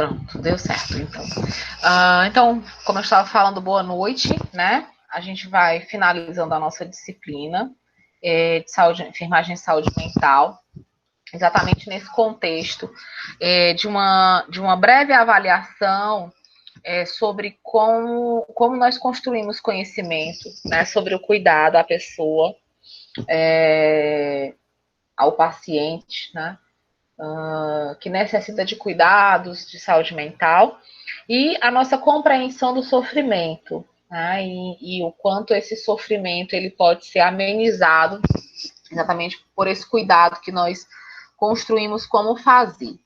Pronto, deu certo, então. Então, como eu estava falando, boa noite, né? A gente vai finalizando a nossa disciplina de saúde, enfermagem e saúde mental, exatamente nesse contexto de uma breve avaliação sobre como nós construímos conhecimento, né? Sobre o cuidado à pessoa, ao paciente, né? Que necessita de cuidados de saúde mental, e a nossa compreensão do sofrimento, né? E o quanto esse sofrimento ele pode ser amenizado exatamente por esse cuidado que nós construímos como fazer.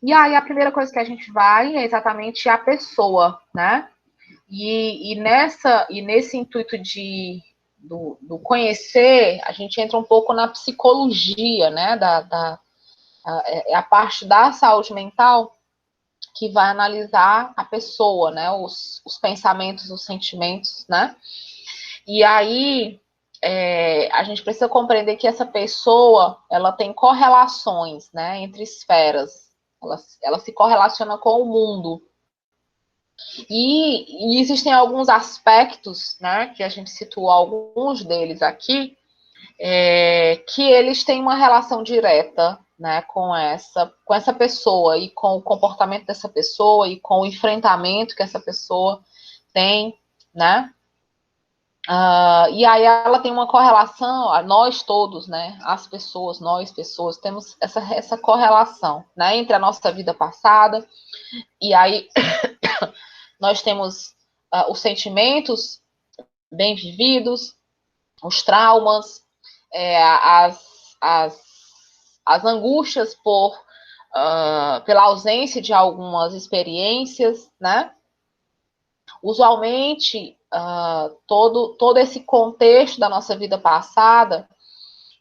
E aí a primeira coisa que a gente vai é exatamente a pessoa, né? E nesse intuito do conhecer, a gente entra um pouco na psicologia, né? É a parte da saúde mental que vai analisar a pessoa, né? Os pensamentos, os sentimentos, né? E aí a gente precisa compreender que essa pessoa ela tem correlações, né? Entre esferas. Ela se correlaciona com o mundo. E existem alguns aspectos, né? Que a gente citou alguns deles aqui, que eles têm uma relação direta, né, com essa pessoa e com o comportamento dessa pessoa e com o enfrentamento que essa pessoa tem, né? E aí ela tem uma correlação, nós todos, né, as pessoas, nós pessoas, temos essa correlação, né, entre a nossa vida passada, e aí nós temos os sentimentos bem vividos, os traumas, as angústias pela ausência de algumas experiências, né? Usualmente, todo esse contexto da nossa vida passada,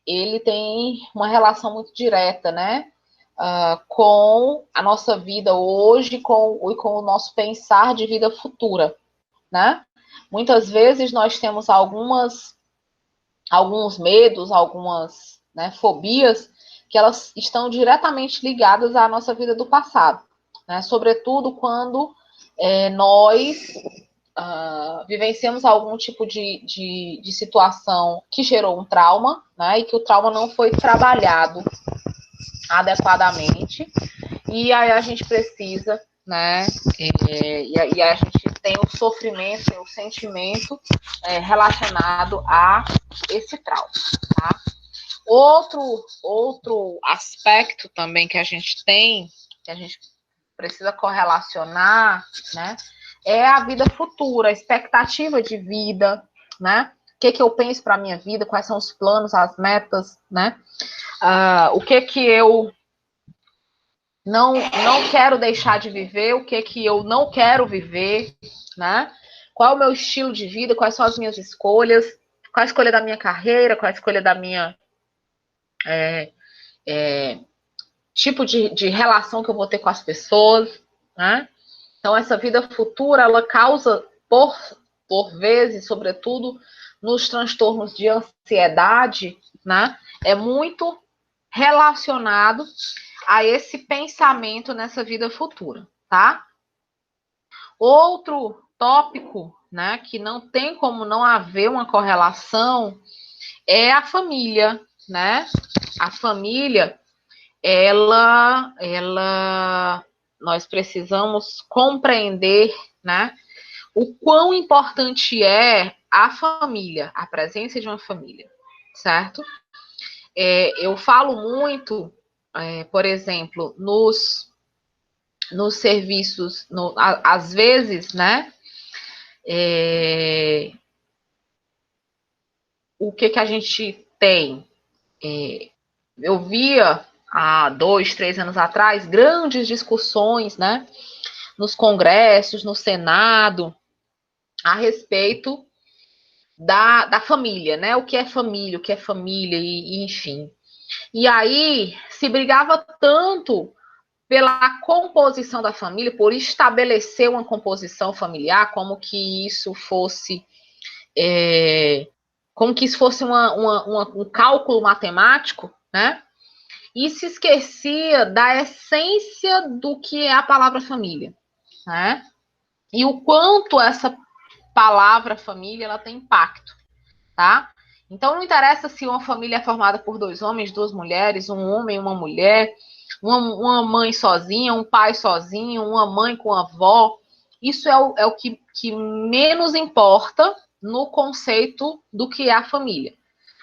ele tem uma relação muito direta, né? Com a nossa vida hoje e com o nosso pensar de vida futura, né? Muitas vezes nós temos alguns medos, algumas, né, fobias, que elas estão diretamente ligadas à nossa vida do passado, né? Sobretudo quando nós vivenciamos algum tipo de situação que gerou um trauma, né? E que o trauma não foi trabalhado adequadamente, e aí a gente precisa, né? E aí a gente tem o sofrimento, o sentimento relacionado a esse trauma, tá? Outro aspecto também que a gente tem, que a gente precisa correlacionar, né? É a vida futura, a expectativa de vida, né? O que eu penso para a minha vida, quais são os planos, as metas, né? O que eu não quero deixar de viver, o que eu não quero viver, né? Qual é o meu estilo de vida, quais são as minhas escolhas, qual a escolha da minha carreira, qual a escolha da minha tipo de relação que eu vou ter com as pessoas, né? Então, essa vida futura, ela causa, por vezes, sobretudo nos transtornos de ansiedade, né? É muito relacionado a esse pensamento nessa vida futura, tá? Outro tópico, né, que não tem como não haver uma correlação é a família, né? A família, nós precisamos compreender, né, o quão importante é a família, a presença de uma família, certo? Eu falo muito, por exemplo, nos serviços, às vezes, né? O que a gente tem? Eu via há 2, 3 anos atrás grandes discussões, né? Nos congressos, no Senado, a respeito da família, né? O que é família, e enfim. E aí se brigava tanto pela composição da família, por estabelecer uma composição familiar, como que isso fosse um cálculo matemático, né? e se esquecia da essência do que é a palavra família, né? E o quanto essa palavra família ela tem impacto, tá? Então não interessa se uma família é formada por 2 homens, 2 mulheres, um homem e uma mulher, uma mãe sozinha, um pai sozinho, uma mãe com a avó. Isso é o que menos importa no conceito do que é a família.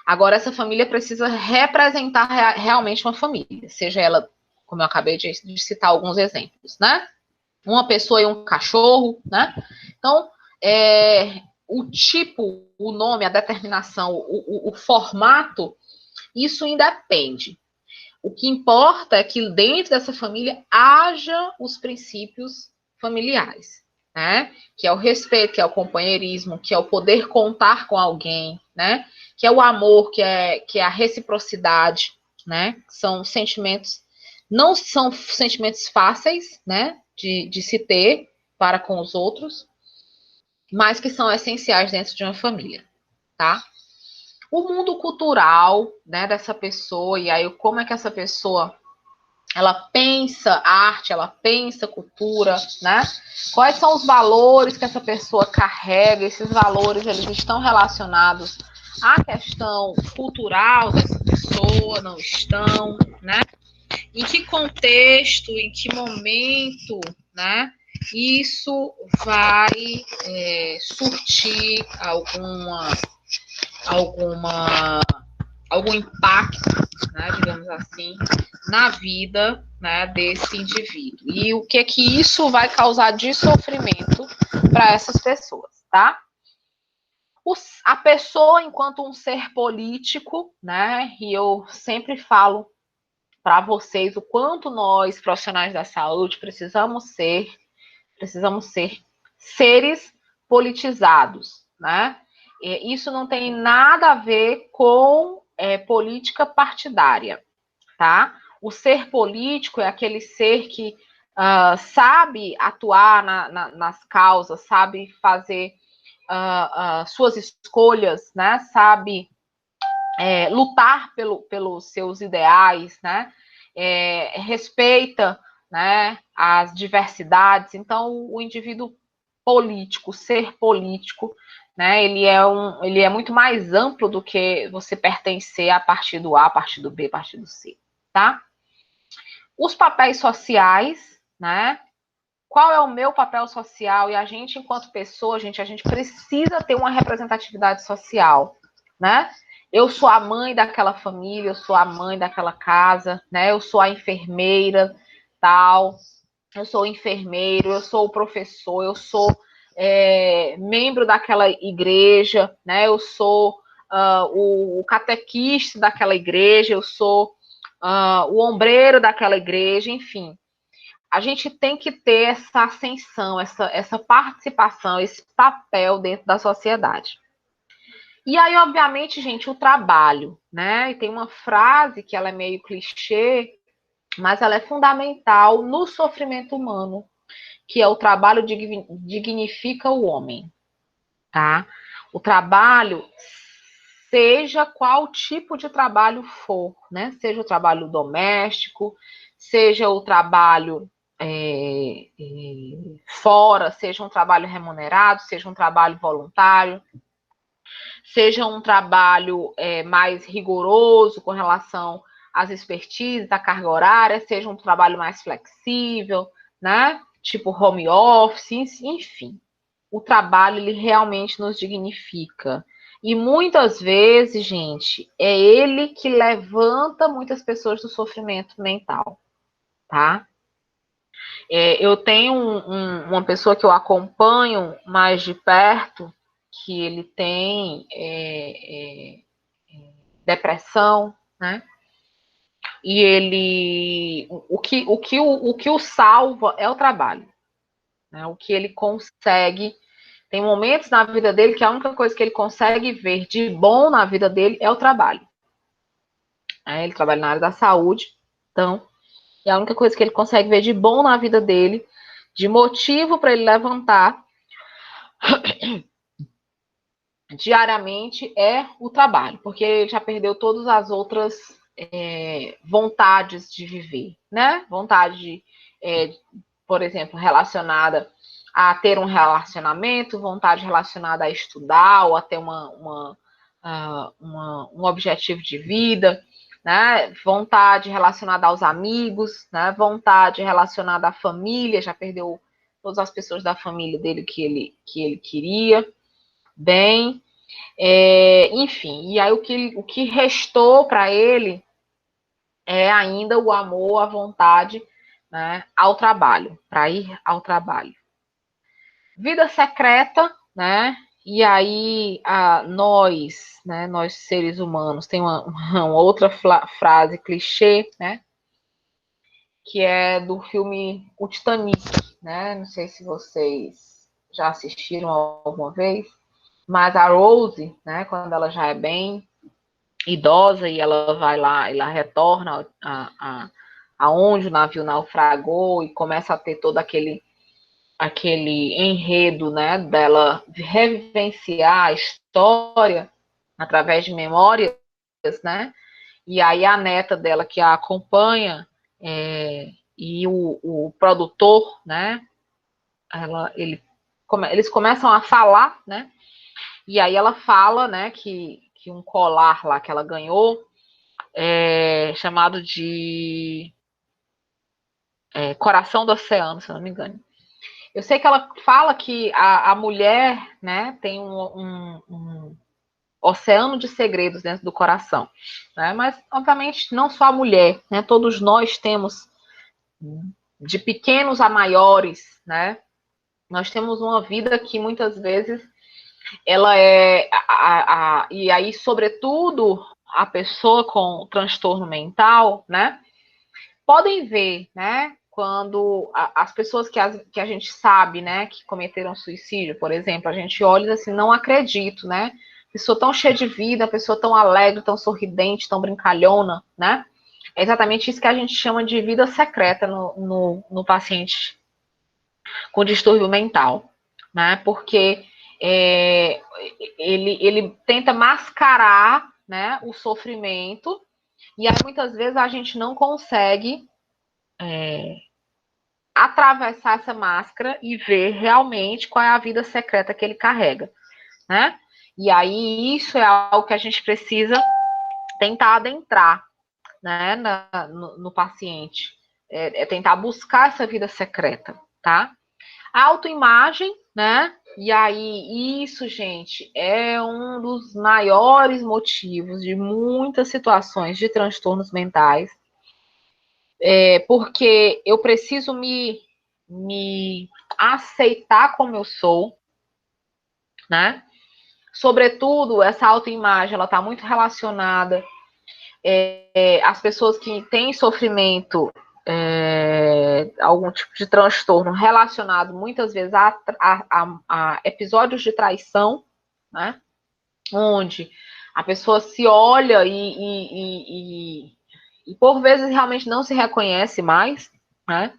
Agora, essa família precisa representar realmente uma família, seja ela, como eu acabei de citar alguns exemplos, né? Uma pessoa e um cachorro, né? Então, o tipo, o nome, a determinação, o formato, isso independe. O que importa é que dentro dessa família haja os princípios familiares, né? Que é o respeito, que é o companheirismo, que é o poder contar com alguém, né? Que é o amor, que é a reciprocidade, né? São sentimentos, não são sentimentos fáceis, né? De se ter para com os outros, mas que são essenciais dentro de uma família, tá? O mundo cultural, né, dessa pessoa, e aí como é que essa pessoa ela pensa arte, ela pensa cultura, né? Quais são os valores que essa pessoa carrega? Esses valores eles estão relacionados à questão cultural dessa pessoa, não estão, né? Em que contexto, em que momento, né? Isso vai surtir algum impacto, né, digamos assim, na vida, né, desse indivíduo. E o que é que isso vai causar de sofrimento para essas pessoas, tá? A pessoa, enquanto um ser político, né, e eu sempre falo para vocês o quanto nós, profissionais da saúde, precisamos ser seres politizados, né? Isso não tem nada a ver com política partidária, tá? O ser político é aquele ser que sabe atuar nas causas, sabe fazer suas escolhas, né? Sabe lutar pelos seus ideais, né? Respeita, né, as diversidades. Então, o indivíduo político, ser político, né, ele é muito mais amplo do que você pertencer a partido A, partido B, partido C, tá? Os papéis sociais, né? Qual é o meu papel social? E a gente, enquanto pessoa, a gente precisa ter uma representatividade social, né? Eu sou a mãe daquela família, eu sou a mãe daquela casa, né? Eu sou a enfermeira, tal. Eu sou o enfermeiro, eu sou o professor, eu sou membro daquela igreja, né? Eu sou o catequista daquela igreja, eu sou o ombreiro daquela igreja, enfim. A gente tem que ter essa ascensão, essa participação, esse papel dentro da sociedade. E aí, obviamente, gente, o trabalho, né? E tem uma frase que ela é meio clichê, mas ela é fundamental no sofrimento humano, que é o trabalho dignifica o homem, tá? O trabalho, seja qual tipo de trabalho for, né? Seja o trabalho doméstico, seja o trabalho fora, seja um trabalho remunerado, seja um trabalho voluntário, seja um trabalho mais rigoroso com relação às expertises, à carga horária, seja um trabalho mais flexível, né? Tipo home office, enfim. O trabalho, ele realmente nos dignifica. E muitas vezes, gente, é ele que levanta muitas pessoas do sofrimento mental, tá? Eu tenho uma pessoa que eu acompanho mais de perto, que ele tem depressão, né? E ele, o que o salva é o trabalho, né? O que ele consegue. Tem momentos na vida dele que a única coisa que ele consegue ver de bom na vida dele é o trabalho. Ele trabalha na área da saúde, então, e a única coisa que ele consegue ver de bom na vida dele, de motivo para ele levantar diariamente, é o trabalho, porque ele já perdeu todas as outras vontades de viver, né? Vontade, por exemplo, relacionada a ter um relacionamento, vontade relacionada a estudar ou a ter um objetivo de vida, né? Vontade relacionada aos amigos, né? Vontade relacionada à família, já perdeu todas as pessoas da família dele que ele queria bem, enfim, e aí o que restou para ele é ainda o amor, a vontade, né, ao trabalho, para ir ao trabalho. Vida secreta, né? E aí nós seres humanos, tem uma outra frase clichê, né? Que é do filme O Titanic, né? Não sei se vocês já assistiram alguma vez, mas a Rose, né? Quando ela já é bem idosa e ela vai lá, ela retorna aonde o navio naufragou e começa a ter todo aquele enredo, né, dela revivenciar a história através de memórias, né, e aí a neta dela que a acompanha e o produtor, né, eles começam a falar, né, e aí ela fala, né, que um colar lá que ela ganhou chamado de Coração do Oceano, se eu não me engano. Eu sei que ela fala que a mulher, né, tem um oceano de segredos dentro do coração, né? Mas, obviamente, não só a mulher, né? Todos nós temos, de pequenos a maiores, né? Nós temos uma vida que muitas vezes ela e aí, sobretudo, a pessoa com transtorno mental, né? Podem ver, né? Quando as pessoas que a gente sabe, né, que cometeram suicídio, por exemplo, a gente olha e diz assim, não acredito, né? Pessoa tão cheia de vida, pessoa tão alegre, tão sorridente, tão brincalhona, né? É exatamente isso que a gente chama de vida secreta no paciente com distúrbio mental, né? Porque ele tenta mascarar, né, o sofrimento, e aí muitas vezes a gente não consegue atravessar essa máscara e ver realmente qual é a vida secreta que ele carrega, né? E aí isso é algo que a gente precisa tentar adentrar, né, no paciente, tentar buscar essa vida secreta, tá? A autoimagem, né? E aí isso, gente, é um dos maiores motivos de muitas situações de transtornos mentais, porque eu preciso me aceitar como eu sou, né? Sobretudo, essa autoimagem, ela está muito relacionada às pessoas que têm sofrimento, algum tipo de transtorno relacionado muitas vezes a episódios de traição, né? Onde a pessoa se olha e por vezes realmente não se reconhece mais, né?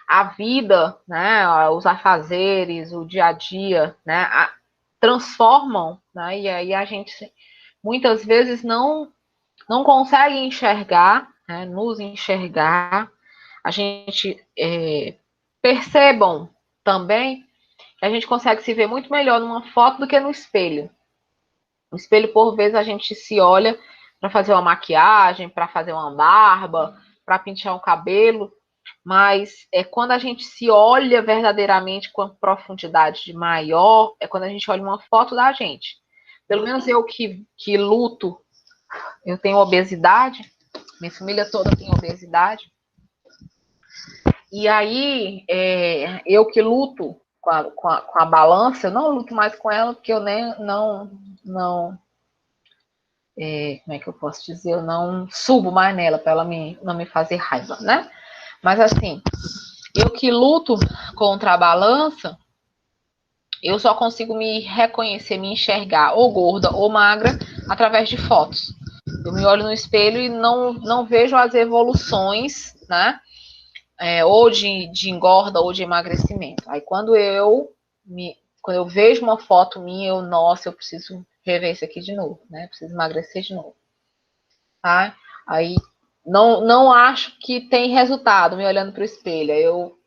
A vida, né, os afazeres, o dia a dia, né, transformam, né, e aí a gente muitas vezes não consegue enxergar, né, nos enxergar. A gente percebam também que a gente consegue se ver muito melhor numa foto do que no espelho. No espelho, por vezes, a gente se olha para fazer uma maquiagem, para fazer uma barba, para pintar um cabelo, mas quando a gente se olha verdadeiramente com profundidade maior, é quando a gente olha uma foto da gente. Pelo menos eu que luto, eu tenho obesidade, minha família toda tem obesidade, e aí eu que luto com a balança, eu não luto mais com ela, porque eu nem não como é que eu posso dizer, eu não subo mais nela para ela não me fazer raiva, né? Mas assim, eu que luto contra a balança, eu só consigo me reconhecer, me enxergar ou gorda ou magra através de fotos. Eu me olho no espelho e não vejo as evoluções, né? Ou de engorda ou de emagrecimento. Aí quando eu vejo uma foto minha, nossa, eu preciso rever isso aqui de novo, né? Preciso emagrecer de novo. Tá? Aí não acho que tem resultado me olhando para o espelho. Aí eu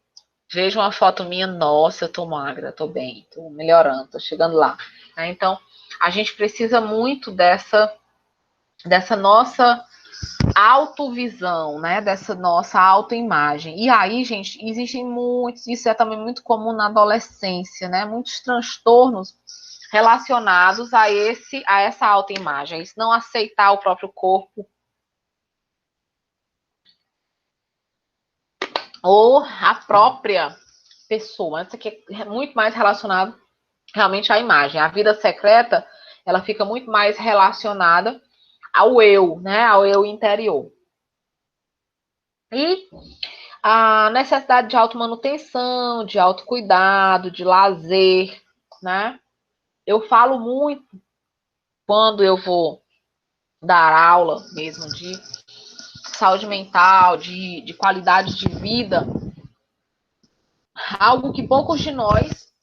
vejo uma foto minha, nossa, eu tô magra, tô bem, tô melhorando, tô chegando lá. Né? Então, a gente precisa muito dessa nossa autovisão, né? Dessa nossa autoimagem. E aí, gente, existem muitos, isso é também muito comum na adolescência, né? Muitos transtornos relacionados a essa autoimagem, isso não aceitar o próprio corpo ou a própria pessoa. Isso aqui é muito mais relacionado realmente à imagem. A vida secreta, ela fica muito mais relacionada ao eu, né? Ao eu interior. E a necessidade de automanutenção, de autocuidado, de lazer, né? Eu falo muito quando eu vou dar aula mesmo de saúde mental, de qualidade de vida, algo que poucos de nós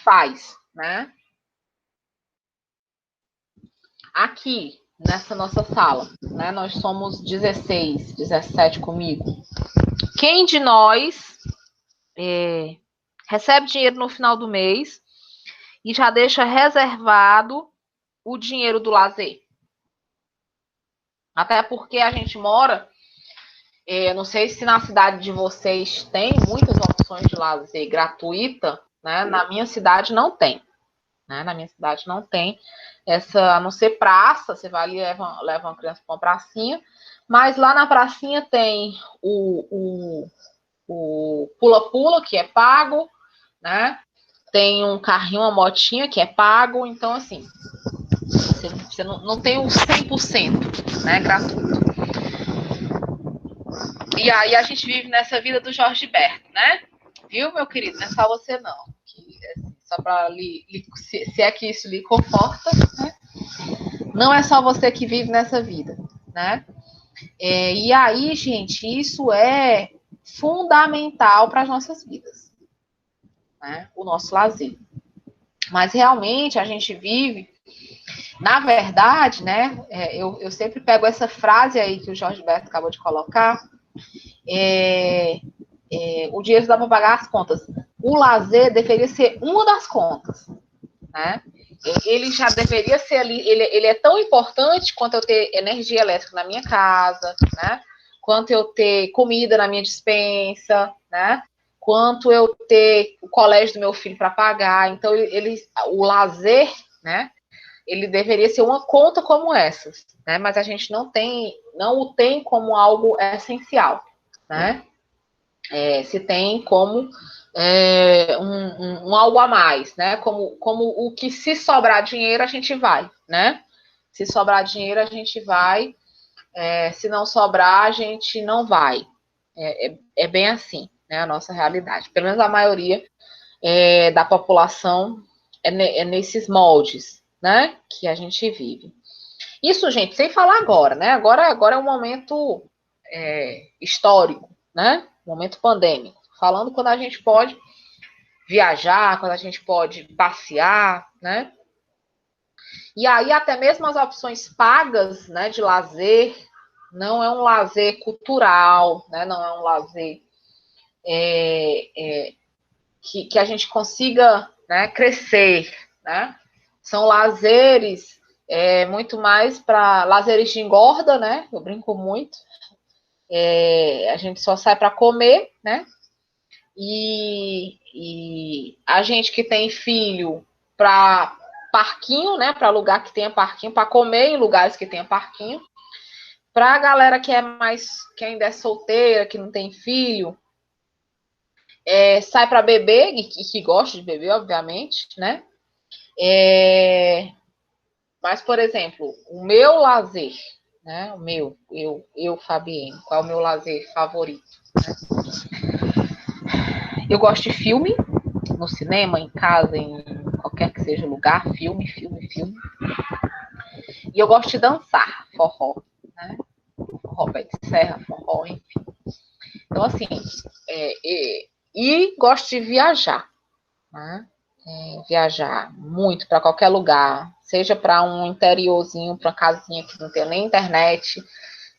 faz, né? Aqui, nessa nossa sala, né? Nós somos 16, 17 comigo. Quem de nós recebe dinheiro no final do mês e já deixa reservado o dinheiro do lazer? Até porque a gente mora, não sei se na cidade de vocês tem muitas opções de lazer gratuita, né? Na minha cidade não tem. Né? Na minha cidade não tem essa, a não ser praça, você vai ali e leva uma criança para uma pracinha, mas lá na pracinha tem o pula-pula, que é pago, né? Tem um carrinho, uma motinha, que é pago, então assim, você não tem o 100%, né, gratuito. E aí a gente vive nessa vida do Jorge Berto, né? Viu, meu querido? Não é só você, não. Só para se é que isso lhe conforta, né? Não é só você que vive nessa vida, né? E aí, gente, isso é fundamental para as nossas vidas, né? O nosso lazer. Mas realmente a gente vive, na verdade, né? Eu sempre pego essa frase aí que o Jorge Berto acabou de colocar. O dinheiro dá para pagar as contas. O lazer deveria ser uma das contas, né? Ele já deveria ser ali, ele é tão importante quanto eu ter energia elétrica na minha casa, né? Quanto eu ter comida na minha despensa, né? Quanto eu ter o colégio do meu filho para pagar. Então, o lazer, né? Ele deveria ser uma conta como essas, né? Mas a gente não o tem como algo essencial, né? Se tem como um algo a mais, né? Como o que se sobrar dinheiro a gente vai, né? Se sobrar dinheiro a gente vai, se não sobrar a gente não vai. É bem assim, né? A nossa realidade. Pelo menos a maioria da população é nesses moldes, né? Que a gente vive. Isso, gente, sem falar agora, né? Agora é um momento histórico, né? Momento pandêmico. Falando quando a gente pode viajar, quando a gente pode passear, né? E aí até mesmo as opções pagas, né, de lazer, não é um lazer cultural, né? Não é um lazer que a gente consiga, né, crescer, né? São lazeres muito mais para lazeres de engorda, né? Eu brinco muito. A gente só sai para comer, né? E a gente que tem filho para parquinho, né? Para lugar que tenha parquinho, para comer em lugares que tenha parquinho. Para a galera que ainda é solteira, que não tem filho, sai para beber, e que gosta de beber, obviamente, né? Mas, por exemplo, o meu lazer, né? Eu, Fabienne, qual é o meu lazer favorito? Eu gosto de filme, no cinema, em casa, em qualquer que seja o lugar, filme. E eu gosto de dançar, forró, né? Forró pé de serra, forró, enfim. Então, assim, e gosto de viajar, né? viajar muito para qualquer lugar, seja para um interiorzinho, para uma casinha que não tem nem internet.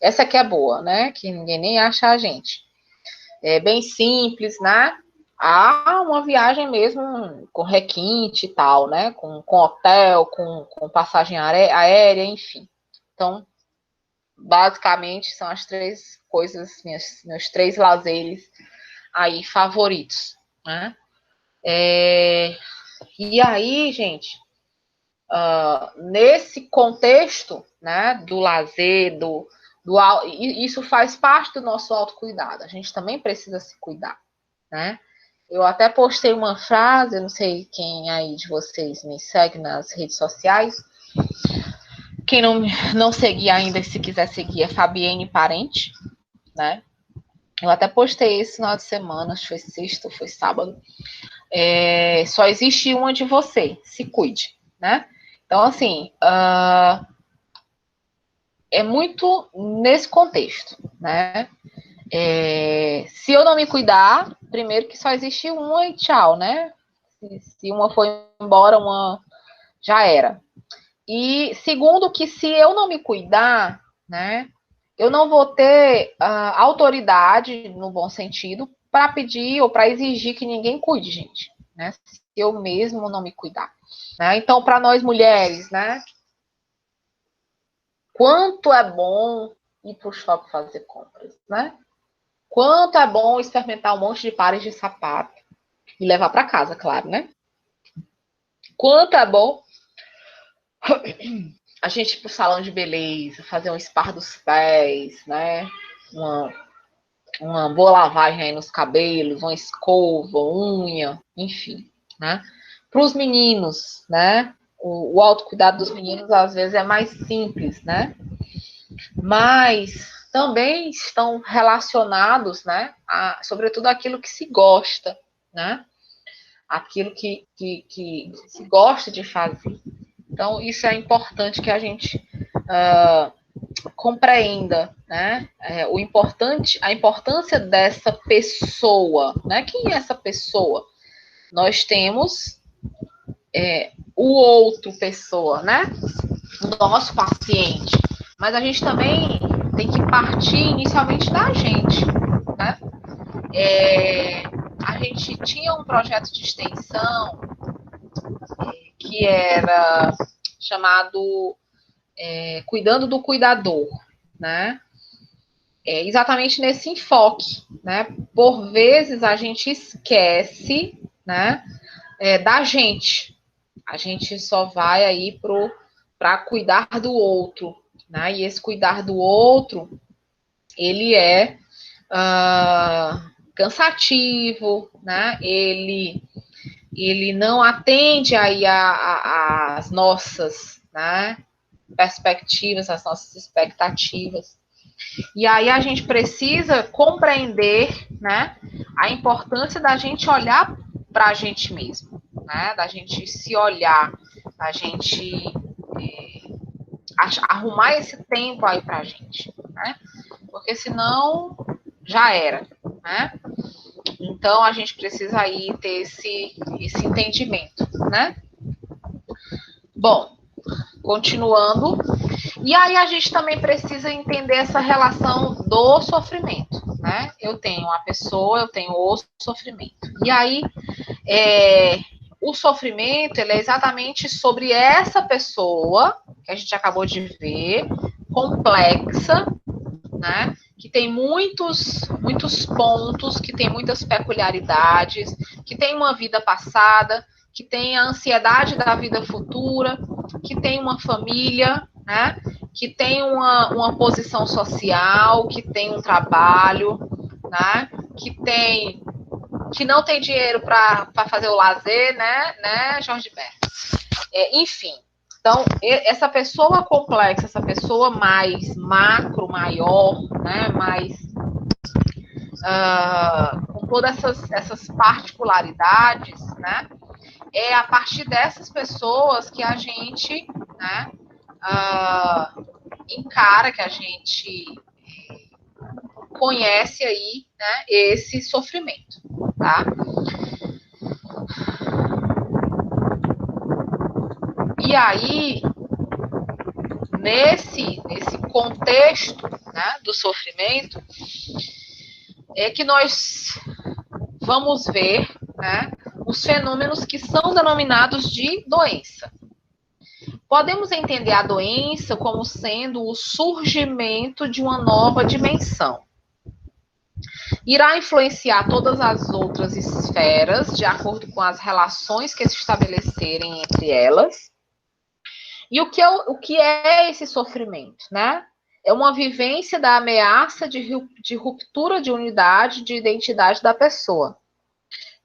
Essa aqui é boa, né? Que ninguém nem acha a gente. É bem simples, né? Há uma viagem mesmo com requinte e tal, né? Com hotel, com passagem aérea, enfim. Então, basicamente, são as três coisas, meus três lazeres aí favoritos, né? E aí, gente, nesse contexto, né, do lazer, isso faz parte do nosso autocuidado. A gente também precisa se cuidar, né? Eu até postei uma frase, não sei quem aí de vocês me segue nas redes sociais. Quem não seguir ainda, se quiser seguir, é Fabienne Parente, né? Eu até postei esse final de semana, acho que foi sexta, foi sábado. Só existe uma de você, se cuide, né? Então, assim, é muito nesse contexto, né? Se eu não me cuidar, primeiro que só existe uma e tchau, né? Se uma for embora, uma já era. E segundo que se eu não me cuidar, né? Eu não vou ter autoridade, no bom sentido, para pedir ou para exigir que ninguém cuide, gente, né? Se eu mesmo não me cuidar. Né? Então, para nós mulheres, né? Quanto é bom ir para o shopping fazer compras, né? Quanto é bom experimentar um monte de pares de sapato e levar para casa, claro, né? Quanto é bom a gente ir para o salão de beleza, fazer um spa dos pés, né? Uma boa lavagem aí nos cabelos, uma escova, unha, enfim, né? Para os meninos, né? O autocuidado dos meninos às vezes é mais simples, né? Mas também estão relacionados, né? Sobretudo aquilo que se gosta, né? Aquilo que se gosta de fazer. Então, isso é importante que a gente compreenda, né? A importância dessa pessoa, né? Quem é essa pessoa? Nós temos o outro pessoa, né? O nosso paciente. Mas a gente também tem que partir inicialmente da gente, né? A gente tinha um projeto de extensão que era chamado Cuidando do Cuidador, né? Exatamente nesse enfoque, né? Por vezes a gente esquece, né, da gente. A gente só vai aí para cuidar do outro, né? E esse cuidar do outro, ele é cansativo, né? Ele não atende aí as nossas, né, perspectivas, as nossas expectativas. E aí a gente precisa compreender, né, a importância da gente olhar para a gente mesmo, né, da gente se olhar, da gente arrumar esse tempo aí para a gente, né, porque senão já era, né. Então a gente precisa aí ter esse entendimento, né. Bom, continuando. E aí a gente também precisa entender essa relação do sofrimento, né? Eu tenho a pessoa, eu tenho o sofrimento. E aí, o sofrimento, ele é exatamente sobre essa pessoa, que a gente acabou de ver, complexa, né? Que tem muitos pontos, que tem muitas peculiaridades, que tem uma vida passada, que tem a ansiedade da vida futura, que tem uma família, né? Que tem uma posição social, que tem um trabalho, né? Que não tem dinheiro para fazer o lazer, né, Jorge Berto? Enfim, então, essa pessoa complexa, essa pessoa mais macro, maior, né, mais com todas essas particularidades, né, é a partir dessas pessoas que a gente, né, encara, que a gente conhece aí, né, esse sofrimento, tá? E aí, nesse contexto, né, do sofrimento, é que nós vamos ver, né, os fenômenos que são denominados de doença. Podemos entender a doença como sendo o surgimento de uma nova dimensão. Irá influenciar todas as outras esferas, de acordo com as relações que se estabelecerem entre elas. E o que é esse sofrimento, né? É uma vivência da ameaça de ruptura de unidade de identidade da pessoa.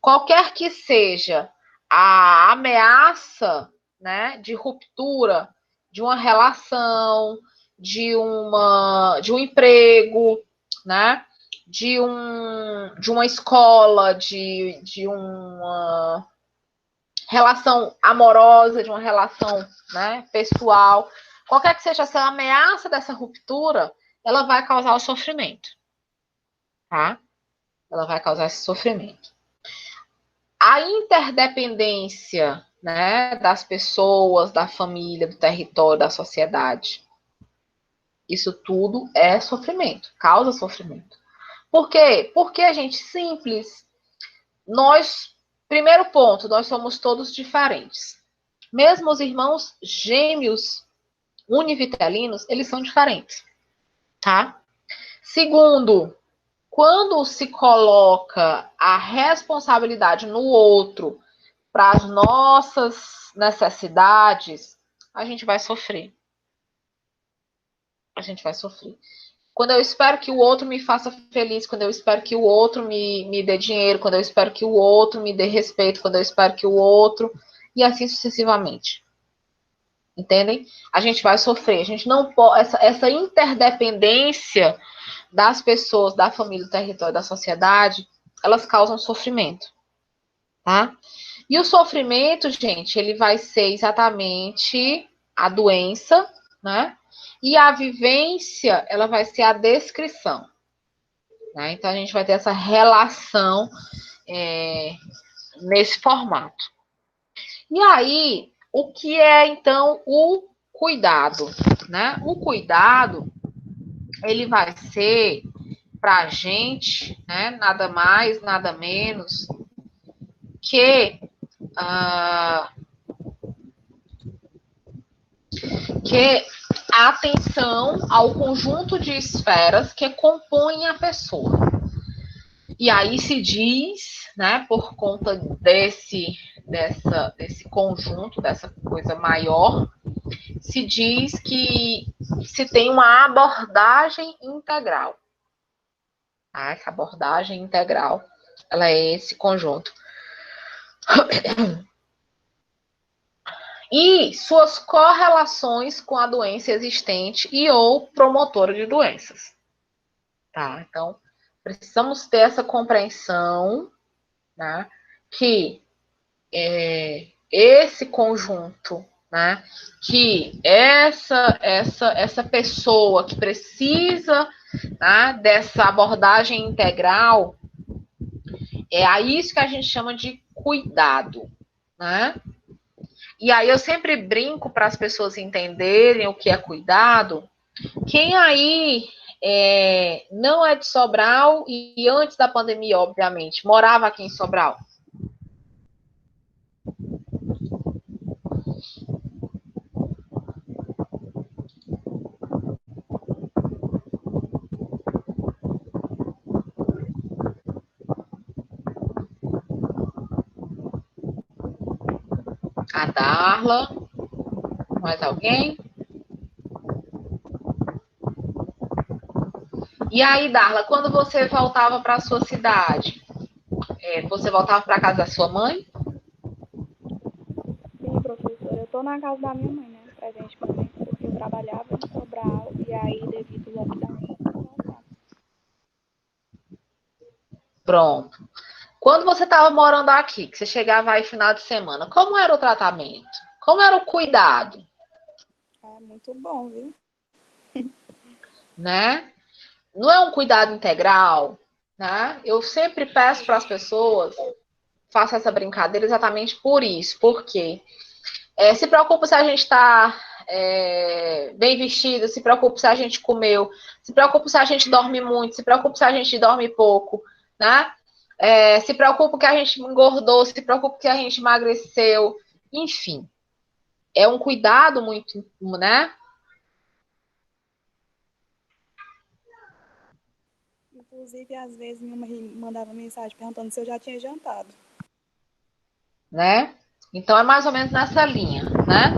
Qualquer que seja a ameaça, né, de ruptura de uma relação, de um emprego, né, de uma escola, de uma relação amorosa, de uma relação, né, pessoal, qualquer que seja essa ameaça dessa ruptura, ela vai causar o sofrimento, tá? Ela vai causar esse sofrimento. A interdependência, né, das pessoas, da família, do território, da sociedade, isso tudo é sofrimento, causa sofrimento. Por quê? Porque, gente, simples. Primeiro ponto, nós somos todos diferentes. Mesmo os irmãos gêmeos univitelinos, eles são diferentes, tá? Segundo, quando se coloca a responsabilidade no outro para as nossas necessidades, a gente vai sofrer. A gente vai sofrer. Quando eu espero que o outro me faça feliz, quando eu espero que o outro me dê dinheiro, quando eu espero que o outro me dê respeito, quando eu espero que o outro, e assim sucessivamente. Entendem? A gente vai sofrer. A gente não pode. Essa interdependência das pessoas, da família, do território, da sociedade, elas causam sofrimento. Tá? E o sofrimento, gente, ele vai ser exatamente a doença, né? E a vivência, ela vai ser a descrição. Né? Então, a gente vai ter essa relação nesse formato. E aí, o que é, então, o cuidado? Né? O cuidado, ele vai ser, para a gente, né, nada mais, nada menos que a atenção ao conjunto de esferas que compõem a pessoa. E aí se diz, né, por conta desse conjunto, dessa coisa maior, se diz que se tem uma abordagem integral. Tá? Essa abordagem integral, ela é esse conjunto. E suas correlações com a doença existente e ou promotora de doenças. Tá? Então, precisamos ter essa compreensão, né, que esse conjunto, né, que essa pessoa que precisa, né, dessa abordagem integral, é a isso que a gente chama de cuidado, né? E aí eu sempre brinco para as pessoas entenderem o que é cuidado. Quem aí não é de Sobral e antes da pandemia, obviamente, morava aqui em Sobral? A Darla. Mais alguém? E aí, Darla, quando você voltava para a sua cidade, você voltava para a casa da sua mãe? Sim, professora, eu tô na casa da minha mãe, né, presentemente, porque eu trabalhava em Sobral e aí, devido ao lockdown, eu tive que voltar. Pronto. Quando você estava morando aqui, que você chegava aí final de semana, como era o tratamento? Como era o cuidado? É muito bom, viu? Né? Não é um cuidado integral, né? Eu sempre peço para as pessoas, faço essa brincadeira exatamente por isso, porque Se preocupa se a gente está bem vestido, se preocupa se a gente comeu, se preocupa se a gente dorme muito, se preocupa se a gente dorme pouco, né? Se preocupa que a gente engordou, se preocupa que a gente emagreceu, enfim. É um cuidado muito, né? Inclusive, às vezes, minha mãe mandava mensagem perguntando se eu já tinha jantado. Né? Então é mais ou menos nessa linha, né?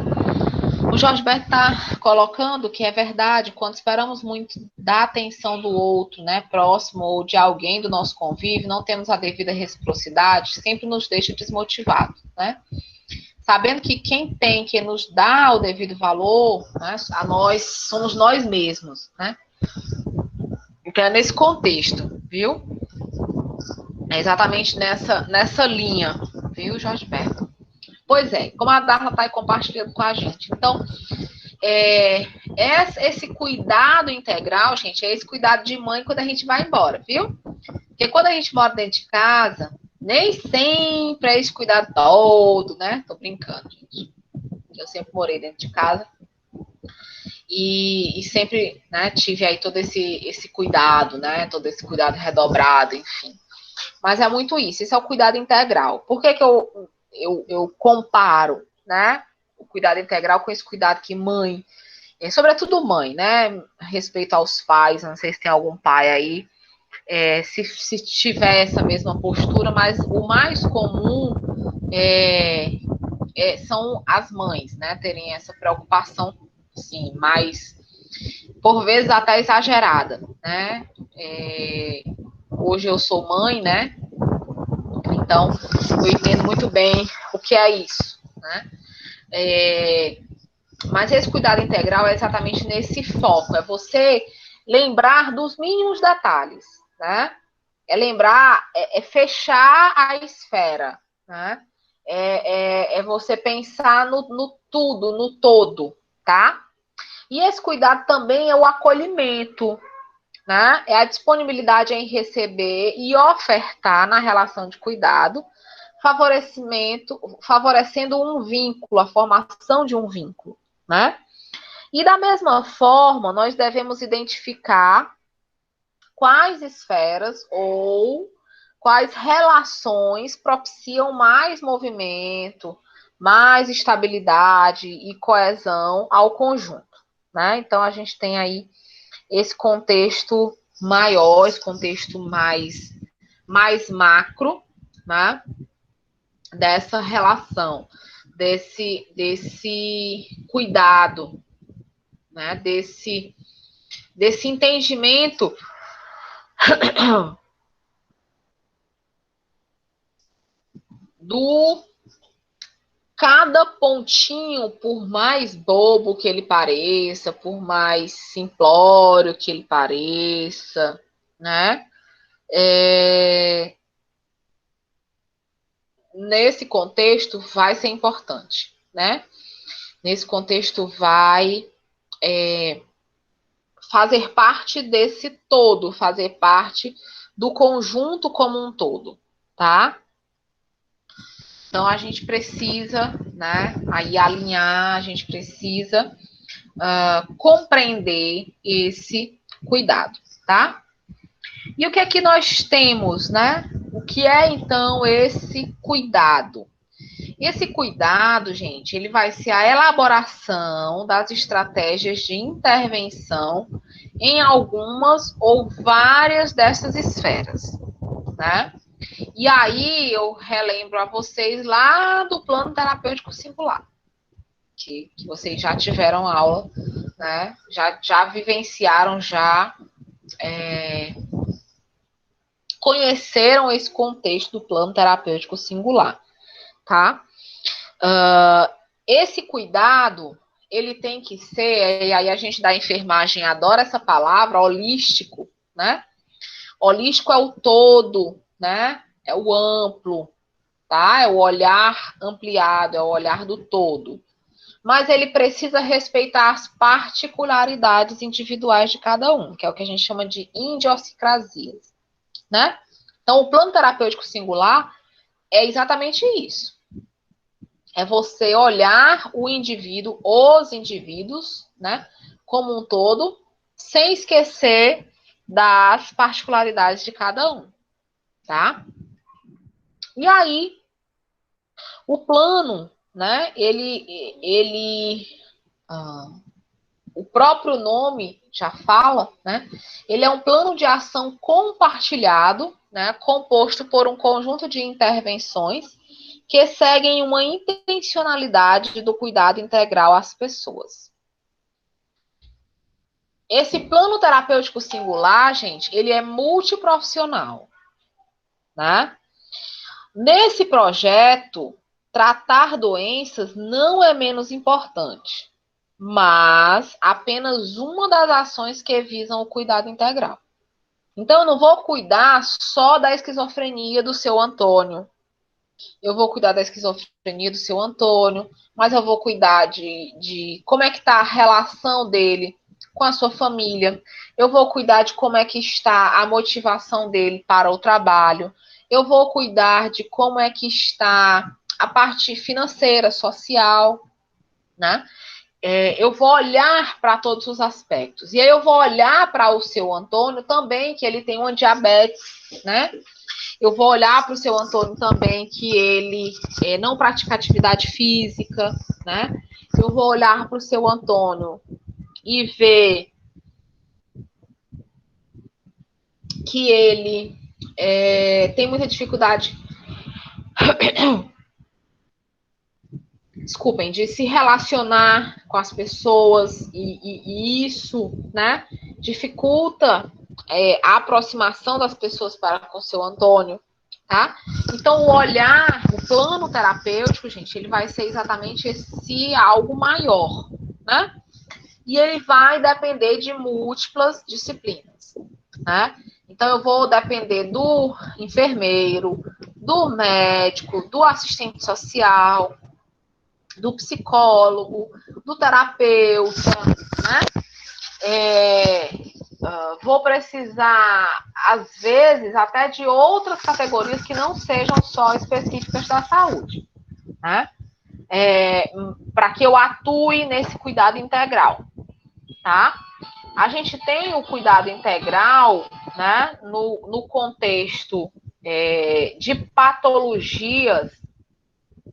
O Jorge Berto está colocando que é verdade, quando esperamos muito da atenção do outro, né, próximo ou de alguém do nosso convívio, não temos a devida reciprocidade, sempre nos deixa desmotivados, né? Sabendo que quem nos dá o devido valor, né, a nós, somos nós mesmos, né? Então é nesse contexto, viu? É exatamente nessa linha, viu, Jorge Berto? Pois é, como a Darla está aí compartilhando com a gente. Então, esse cuidado integral, gente, é esse cuidado de mãe quando a gente vai embora, viu? Porque quando a gente mora dentro de casa, nem sempre é esse cuidado todo, né? Tô brincando, gente. Eu sempre morei dentro de casa e sempre, né, tive aí todo esse cuidado, né? Todo esse cuidado redobrado, enfim. Mas é muito isso é o cuidado integral. Por que eu comparo, né? O cuidado integral com esse cuidado que mãe, sobretudo mãe, né? Respeito aos pais, não sei se tem algum pai aí, se tiver essa mesma postura, mas o mais comum são as mães, né? Terem essa preocupação, sim, mais, por vezes até exagerada, né? Hoje eu sou mãe, né? Então, eu entendo muito bem o que é isso, né? Mas esse cuidado integral é exatamente nesse foco, é você lembrar dos mínimos detalhes, né? É lembrar, fechar a esfera, né? É você pensar no tudo, no todo, tá? E esse cuidado também é o acolhimento, né? É a disponibilidade em receber e ofertar na relação de cuidado, favorecendo um vínculo, a formação de um vínculo, né? E da mesma forma, nós devemos identificar quais esferas ou quais relações propiciam mais movimento, mais estabilidade e coesão ao conjunto, né? Então a gente tem aí esse contexto maior, esse contexto mais macro, né? Dessa relação, desse cuidado, né? Desse entendimento do cada pontinho, por mais bobo que ele pareça, por mais simplório que ele pareça, né? Nesse contexto vai ser importante, né? Nesse contexto vai fazer parte desse todo, fazer parte do conjunto como um todo, tá? Então a gente precisa, né, aí alinhar, a gente precisa compreender esse cuidado, tá? E o que é que nós temos, né? O que é então esse cuidado? Esse cuidado, gente, ele vai ser a elaboração das estratégias de intervenção em algumas ou várias dessas esferas, né? E aí eu relembro a vocês lá do plano terapêutico singular, que vocês já tiveram aula, né? Já vivenciaram, já conheceram esse contexto do plano terapêutico singular, tá? Esse cuidado, ele tem que ser, e aí a gente da enfermagem adora essa palavra, holístico, né? Holístico é o todo, né? É o amplo, tá? É o olhar ampliado, é o olhar do todo. Mas ele precisa respeitar as particularidades individuais de cada um, que é o que a gente chama de idiosincrasias, né? Então, o plano terapêutico singular é exatamente isso. é você olhar o indivíduo, os indivíduos, né, como um todo, sem esquecer das particularidades de cada um, tá? E aí, o plano, né, o próprio nome já fala, né, ele é um plano de ação compartilhado, né, composto por um conjunto de intervenções que seguem uma intencionalidade do cuidado integral às pessoas. Esse plano terapêutico singular, gente, ele é multiprofissional, né? Nesse projeto, tratar doenças não é menos importante, mas apenas uma das ações que visam o cuidado integral. Então, eu não vou cuidar só da esquizofrenia do seu Antônio. Eu vou cuidar da esquizofrenia do seu Antônio, mas eu vou cuidar de como é que está a relação dele com a sua família. Eu vou cuidar de como é que está a motivação dele para o trabalho. Eu vou cuidar de como é que está a parte financeira, social, né? Eu vou olhar para todos os aspectos. E aí eu vou olhar para o seu Antônio também, que ele tem uma diabetes, né? Eu vou olhar para o seu Antônio também, que ele não pratica atividade física, né? Eu vou olhar para o seu Antônio e ver que ele tem muita dificuldade, desculpem, de se relacionar com as pessoas, e isso, né, dificulta a aproximação das pessoas para com o seu Antônio, tá? Então, o olhar, o plano terapêutico, gente, ele vai ser exatamente esse algo maior, né? E ele vai depender de múltiplas disciplinas, né? Então, eu vou depender do enfermeiro, do médico, do assistente social, do psicólogo, do terapeuta, né? Vou precisar, às vezes, até de outras categorias que não sejam só específicas da saúde, né? Para que eu atue nesse cuidado integral, tá? A gente tem o cuidado integral, né, no contexto de patologias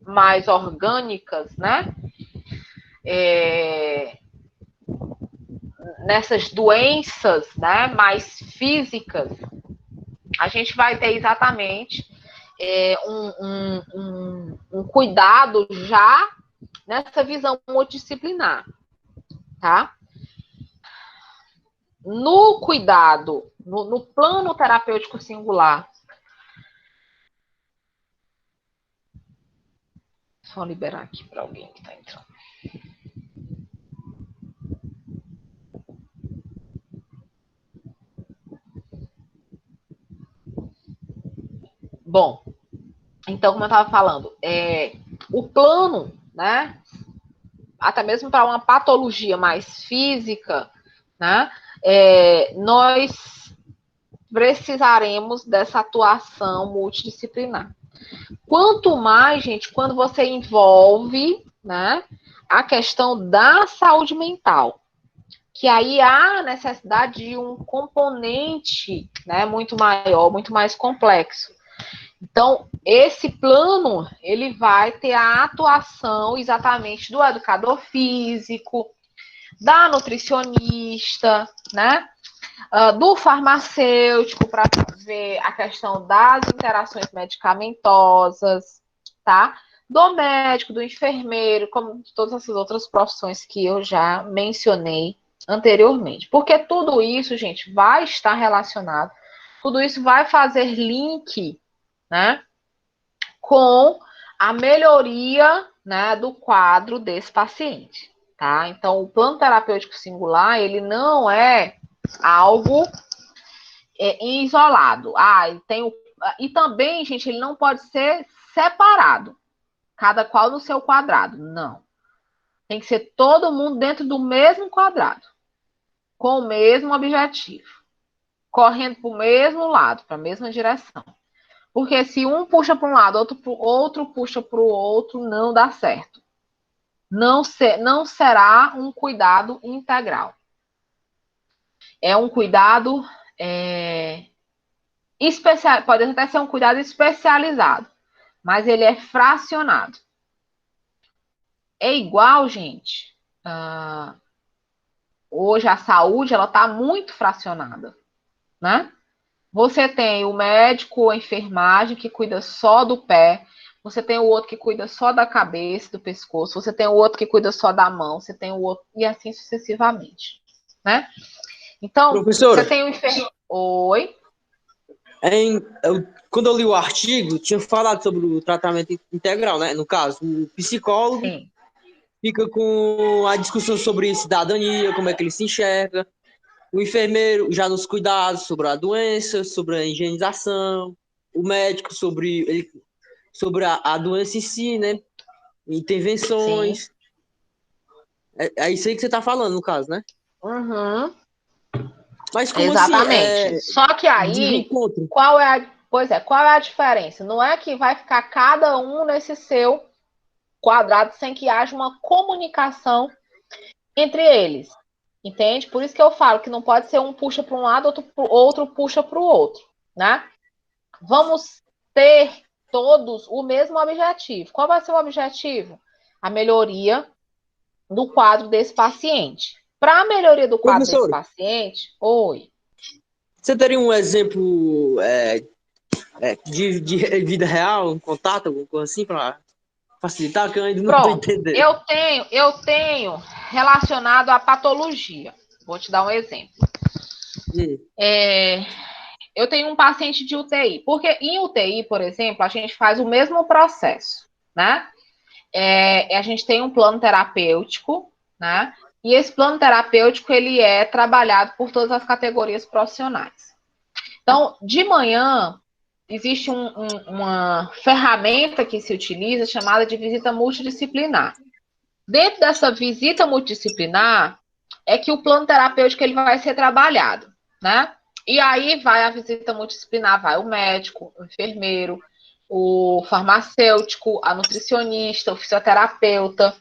mais orgânicas, né? Nessas doenças, né, mais físicas, a gente vai ter exatamente um cuidado já nessa visão multidisciplinar, tá? No cuidado, no plano terapêutico singular, só liberar aqui para alguém que está entrando. Bom, então, como eu estava falando, o plano, né, até mesmo para uma patologia mais física, né, nós precisaremos dessa atuação multidisciplinar. Quanto mais, gente, quando você envolve, né, a questão da saúde mental, que aí há necessidade de um componente, né, muito maior, muito mais complexo. Então, esse plano, ele vai ter a atuação exatamente do educador físico, da nutricionista, né? Do farmacêutico, para ver a questão das interações medicamentosas, tá? Do médico, do enfermeiro, como de todas essas outras profissões que eu já mencionei anteriormente. Porque tudo isso, gente, vai estar relacionado, tudo isso vai fazer link, né, com a melhoria, né, do quadro desse paciente, tá? Então, o plano terapêutico singular, ele não é algo isolado. E também, gente, ele não pode ser separado, cada qual no seu quadrado, não. Tem que ser todo mundo dentro do mesmo quadrado, com o mesmo objetivo, correndo para o mesmo lado, para a mesma direção. Porque se um puxa para um lado, outro puxa para o outro, não dá certo. Não será um cuidado integral. É um cuidado especial, pode até ser um cuidado especializado, mas ele é fracionado. É igual, gente. Hoje a saúde ela está muito fracionada, né? Você tem o médico, a enfermagem que cuida só do pé, você tem o outro que cuida só da cabeça, do pescoço, você tem o outro que cuida só da mão, você tem o outro, e assim sucessivamente, né? Então, Professora, você tem o enfermeiro. Oi? Quando eu li o artigo, tinha falado sobre o tratamento integral, né? No caso, o psicólogo Sim. fica com a discussão sobre cidadania, como é que ele se enxerga. O enfermeiro já nos cuidados sobre a doença, sobre a higienização. O médico sobre a doença em si, né? Sim. Intervenções. É isso aí que você está falando, no caso, né? Uhum. Mas como assim? Exatamente. Só que aí, Desencontro. qual é a diferença? Não é que vai ficar cada um nesse seu quadrado sem que haja uma comunicação entre eles. Entende? Por isso que eu falo que não pode ser um puxa para um lado, outro puxa para o outro, né? Vamos ter todos o mesmo objetivo. Qual vai ser o objetivo? A melhoria do quadro desse paciente. Para a melhoria do quadro desse Professor, paciente, oi. você teria um exemplo de vida real, um contato, alguma coisa assim, para facilitar, que eu ainda não estou Pronto, entendendo. eu tenho relacionado à patologia. Vou te dar um exemplo. Eu tenho um paciente de UTI, porque em UTI, por exemplo, a gente faz o mesmo processo, né? A gente tem um plano terapêutico, né? E esse plano terapêutico, ele é trabalhado por todas as categorias profissionais. Então, de manhã, existe uma ferramenta que se utiliza chamada de visita multidisciplinar. Dentro dessa visita multidisciplinar é que o plano terapêutico ele vai ser trabalhado, né? E aí vai a visita multidisciplinar, vai o médico, o enfermeiro, o farmacêutico, a nutricionista, o fisioterapeuta,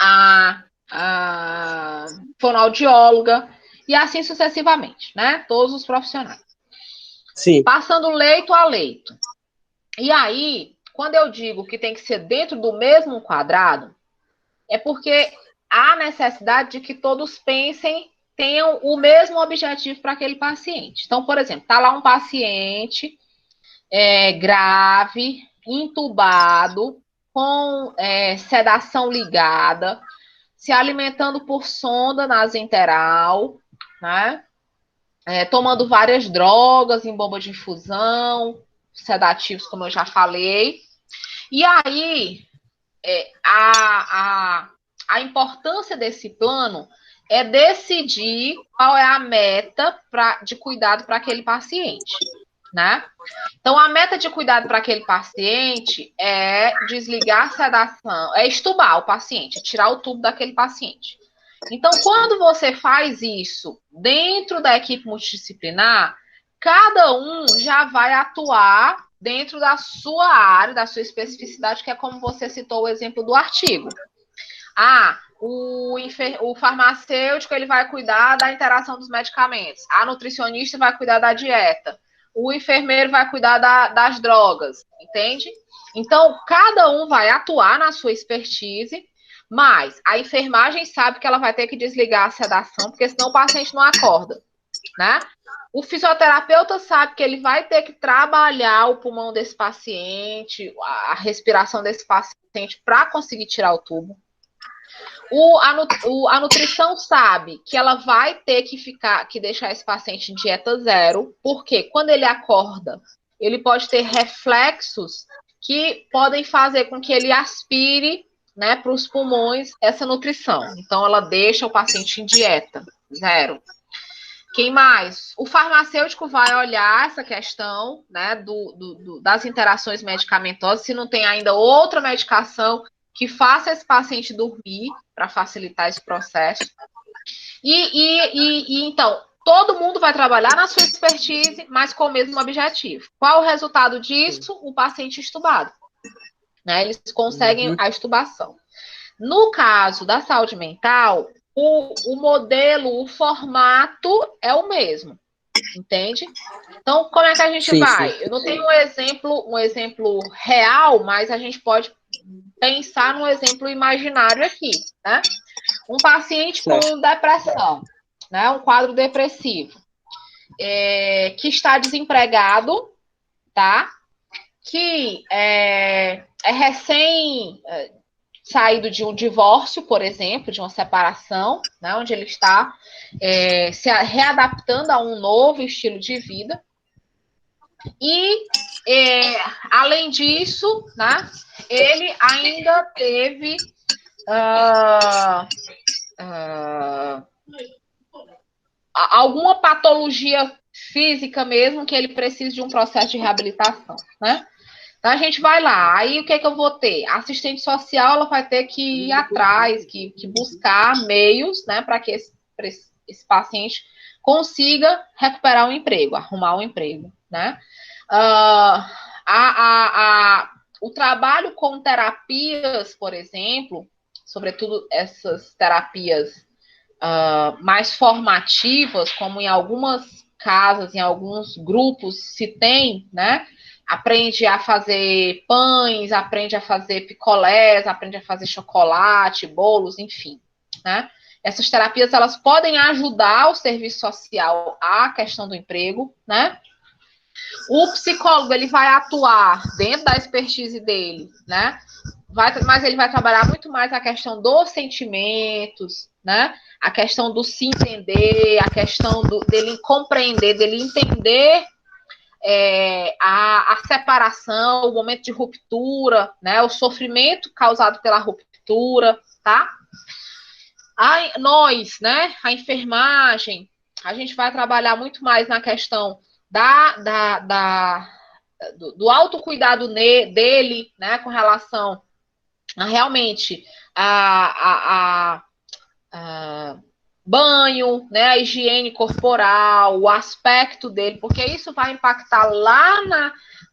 a fonoaudióloga e assim sucessivamente, né? Todos os profissionais. Sim. Passando leito a leito. E aí, quando eu digo que tem que ser dentro do mesmo quadrado, é porque há necessidade de que todos tenham o mesmo objetivo para aquele paciente. Então, por exemplo, está lá um paciente grave, entubado, com sedação ligada, se alimentando por sonda nasointeral, né? Tomando várias drogas em bomba de infusão, sedativos, como eu já falei. E aí, a importância desse plano é decidir qual é a meta de cuidado para aquele paciente, né? Então, a meta de cuidado para aquele paciente é desligar a sedação, é extubar o paciente, tirar o tubo daquele paciente. Então, quando você faz isso dentro da equipe multidisciplinar, cada um já vai atuar dentro da sua área, da sua especificidade, que é como você citou o exemplo do artigo. O farmacêutico ele vai cuidar da interação dos medicamentos, a nutricionista vai cuidar da dieta, o enfermeiro vai cuidar das drogas, entende? Então, cada um vai atuar na sua expertise, mas a enfermagem sabe que ela vai ter que desligar a sedação, porque senão o paciente não acorda, né? O fisioterapeuta sabe que ele vai ter que trabalhar o pulmão desse paciente, a respiração desse paciente para conseguir tirar o tubo. A nutrição sabe que ela vai ter que deixar esse paciente em dieta zero, porque quando ele acorda, ele pode ter reflexos que podem fazer com que ele aspire, né, para os pulmões essa nutrição. Então, ela deixa o paciente em dieta zero. Quem mais? O farmacêutico vai olhar essa questão, né, das interações medicamentosas, se não tem ainda outra medicação que faça esse paciente dormir, para facilitar esse processo. Então, todo mundo vai trabalhar na sua expertise, mas com o mesmo objetivo. Qual o resultado disso? O paciente estubado. Né? Eles conseguem a estubação. No caso da saúde mental, o modelo, o formato é o mesmo. Entende? Então, como é que a gente vai? Eu não tenho um exemplo real, mas a gente pode pensar num exemplo imaginário aqui, né? Um paciente com depressão, né? Um quadro depressivo, que está desempregado, tá? Que é recém saído de um divórcio, por exemplo, de uma separação, né? Onde ele está se readaptando a um novo estilo de vida. E, além disso, né, ele ainda teve alguma patologia física mesmo que ele precise de um processo de reabilitação, né? Então, a gente vai lá. Aí, o que é que eu vou ter? A assistente social, ela vai ter que ir atrás, que buscar meios, né, para que esse paciente consiga recuperar um emprego, arrumar um emprego, né? O trabalho com terapias, por exemplo, sobretudo essas terapias mais formativas, como em algumas casas, em alguns grupos se tem, né? Aprende a fazer pães, aprende a fazer picolés, aprende a fazer chocolate, bolos, enfim, né? Essas terapias, elas podem ajudar o serviço social à questão do emprego, né? O psicólogo, ele vai atuar dentro da expertise dele, né? Mas ele vai trabalhar muito mais a questão dos sentimentos, né? A questão do se entender, a questão dele compreender, dele entender a separação, o momento de ruptura, né? O sofrimento causado pela ruptura, tá? Nós, né? A enfermagem, a gente vai trabalhar muito mais na questão do autocuidado dele, né? Com relação realmente a banho, né, a higiene corporal, o aspecto dele, porque isso vai impactar lá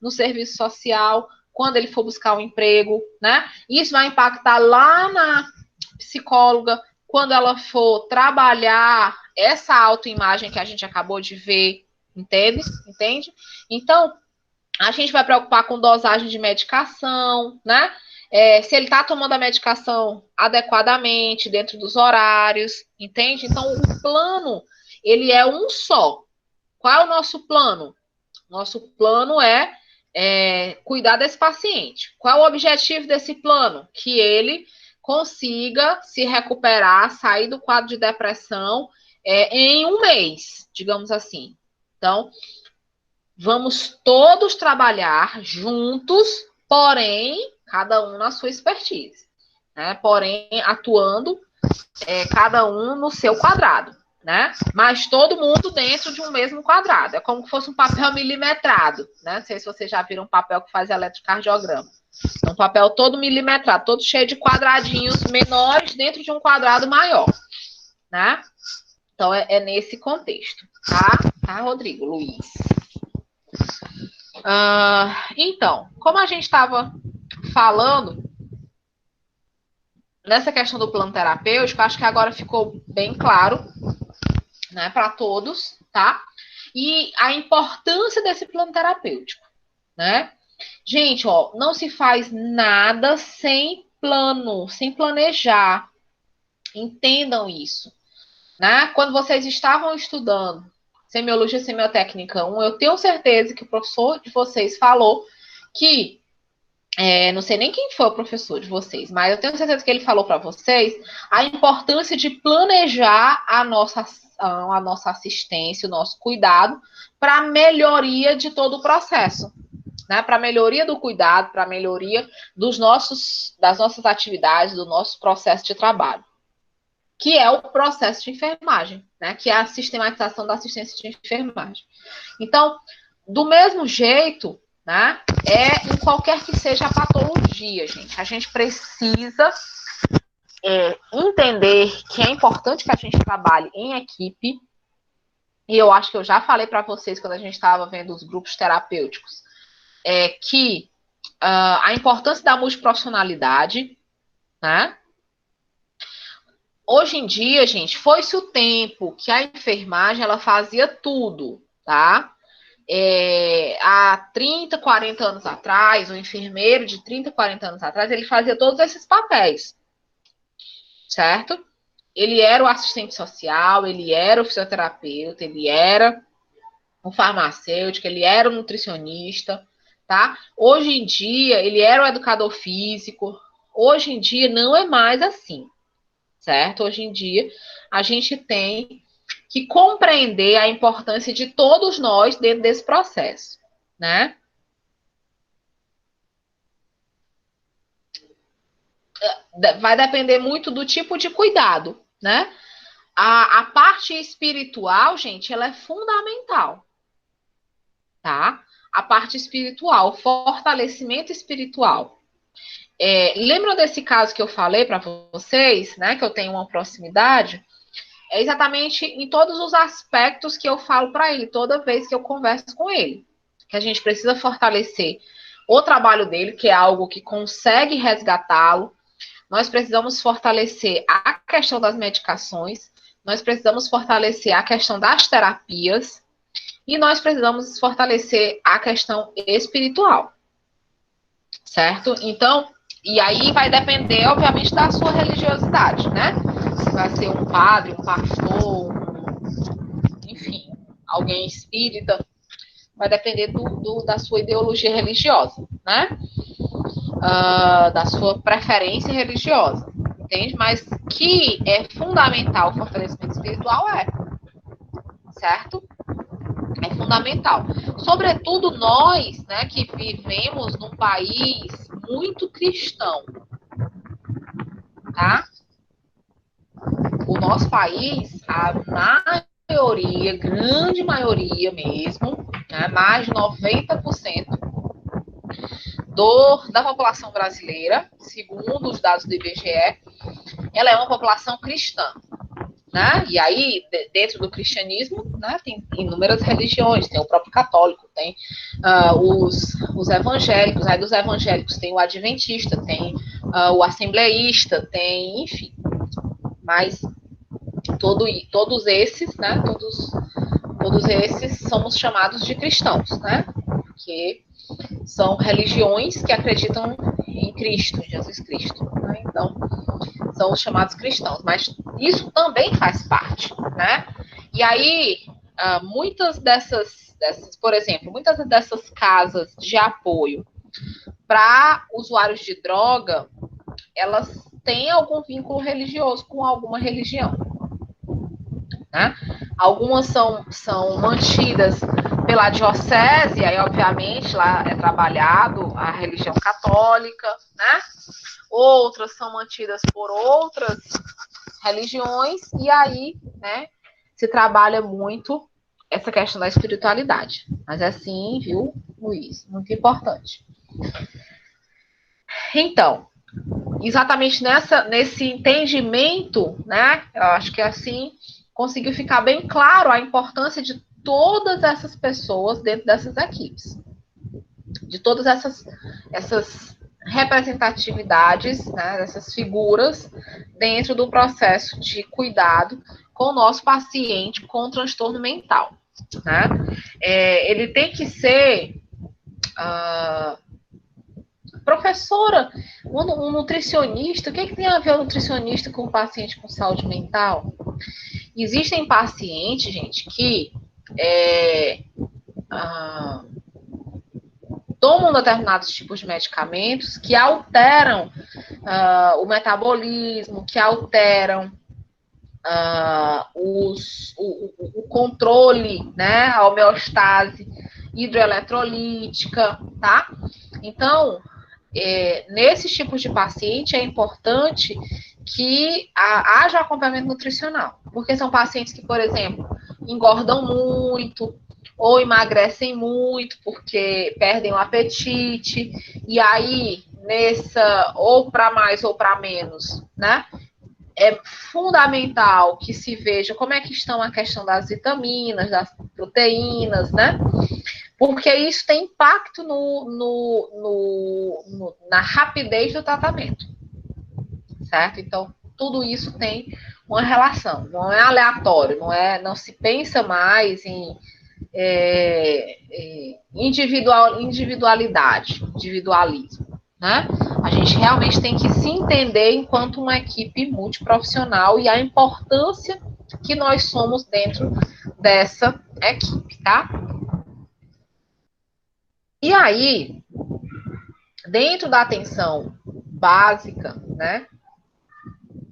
no serviço social, quando ele for buscar um emprego, né? Isso vai impactar lá na psicóloga, quando ela for trabalhar essa autoimagem que a gente acabou de ver, entende? Então, a gente vai preocupar com dosagem de medicação, né? Se ele está tomando a medicação adequadamente, dentro dos horários, entende? Então, o plano, ele é um só. Qual é o nosso plano? Nosso plano é cuidar desse paciente. Qual é o objetivo desse plano? Que ele consiga se recuperar, sair do quadro de depressão em um mês, digamos assim. Então, vamos todos trabalhar juntos, porém, cada um na sua expertise, né? Porém, atuando cada um no seu quadrado, né? Mas todo mundo dentro de um mesmo quadrado. É como se fosse um papel milimetrado, né? Não sei se vocês já viram um papel que faz eletrocardiograma. É um papel todo milimetrado, todo cheio de quadradinhos menores dentro de um quadrado maior, né? Então, é nesse contexto, tá? Tá, Rodrigo, Luiz? Então, como a gente estava falando nessa questão do plano terapêutico, acho que agora ficou bem claro, né, para todos, tá? E a importância desse plano terapêutico, né? Gente, ó, não se faz nada sem plano, sem planejar. Entendam isso, né? Quando vocês estavam estudando Semiologia e Semiotécnica 1, eu tenho certeza que o professor de vocês falou que, não sei nem quem foi o professor de vocês, mas eu tenho certeza que ele falou para vocês a importância de planejar a nossa assistência, o nosso cuidado, para a melhoria de todo o processo, né? Para a melhoria do cuidado, para a melhoria das nossas atividades, do nosso processo de trabalho, que é o processo de enfermagem, né? Que é a sistematização da assistência de enfermagem. Então, do mesmo jeito, né? Em qualquer que seja a patologia, gente, a gente precisa entender que é importante que a gente trabalhe em equipe, e eu acho que eu já falei para vocês quando a gente estava vendo os grupos terapêuticos, que a importância da multiprofissionalidade, né? Hoje em dia, gente, foi-se o tempo que a enfermagem ela fazia tudo, tá? Há 30, 40 anos atrás, o enfermeiro de 30, 40 anos atrás, ele fazia todos esses papéis, certo? Ele era o assistente social, ele era o fisioterapeuta, ele era o farmacêutico, ele era o nutricionista, tá? Hoje em dia, ele era o educador físico. Hoje em dia, não é mais assim, certo? Hoje em dia, a gente tem que compreender a importância de todos nós dentro desse processo, né? Vai depender muito do tipo de cuidado, né? A parte espiritual, gente, ela é fundamental, tá? A parte espiritual, fortalecimento espiritual. Lembram desse caso que eu falei para vocês, né? Que eu tenho uma proximidade? É exatamente em todos os aspectos que eu falo para ele, toda vez que eu converso com ele. Que a gente precisa fortalecer o trabalho dele, que é algo que consegue resgatá-lo. Nós precisamos fortalecer a questão das medicações, nós precisamos fortalecer a questão das terapias e nós precisamos fortalecer a questão espiritual, certo? Então, e aí vai depender, obviamente, da sua religiosidade, né? Se vai ser um padre, um pastor, enfim, alguém espírita, vai depender da sua ideologia religiosa, né? Da sua preferência religiosa, entende? Mas que é fundamental o fortalecimento espiritual, certo? É fundamental. Sobretudo nós, né, que vivemos num país muito cristão, tá? O nosso país, a maioria, grande maioria mesmo, né, mais de 90% da população brasileira, segundo os dados do IBGE, ela é uma população cristã, né? E aí, dentro do cristianismo, né, tem inúmeras religiões, tem o próprio católico, tem os evangélicos, aí dos evangélicos tem o adventista, tem o assembleísta, tem, enfim, mas todos esses, né, todos esses somos chamados de cristãos, né? Porque são religiões que acreditam em Cristo, em Jesus Cristo, né? Então, são os chamados cristãos, mas isso também faz parte, né? E aí, muitas dessas, por exemplo, muitas dessas casas de apoio para usuários de droga, elas têm algum vínculo religioso com alguma religião, né? Algumas são mantidas pela diocese, aí obviamente lá é trabalhado a religião católica, né? Outras são mantidas por outras religiões, e aí, né, se trabalha muito essa questão da espiritualidade. Mas é assim, viu, Luiz? Muito importante. Então, exatamente nesse entendimento, né, eu acho que assim conseguiu ficar bem claro a importância de todas essas pessoas dentro dessas equipes, de todas essas representatividades, né, dessas figuras dentro do processo de cuidado com o nosso paciente com transtorno mental, né? Ele tem que ser professora, um nutricionista. O que tem a ver o nutricionista com o paciente com saúde mental? Existem pacientes, gente, que tomam determinados tipos de medicamentos que alteram o metabolismo, que alteram o controle, né, a homeostase hidroeletrolítica, tá? Então, nesses tipos de paciente é importante que haja acompanhamento nutricional, porque são pacientes que, por exemplo, engordam muito, ou emagrecem muito porque perdem o apetite, e aí ou para mais ou para menos, né? é fundamental que se veja como é que estão a questão das vitaminas, das proteínas, né? Porque isso tem impacto na rapidez do tratamento, certo? Então, tudo isso tem uma relação, não é aleatório, não se pensa mais em individualismo, né? A gente realmente tem que se entender enquanto uma equipe multiprofissional e a importância que nós somos dentro dessa equipe, tá? E aí, dentro da atenção básica, né,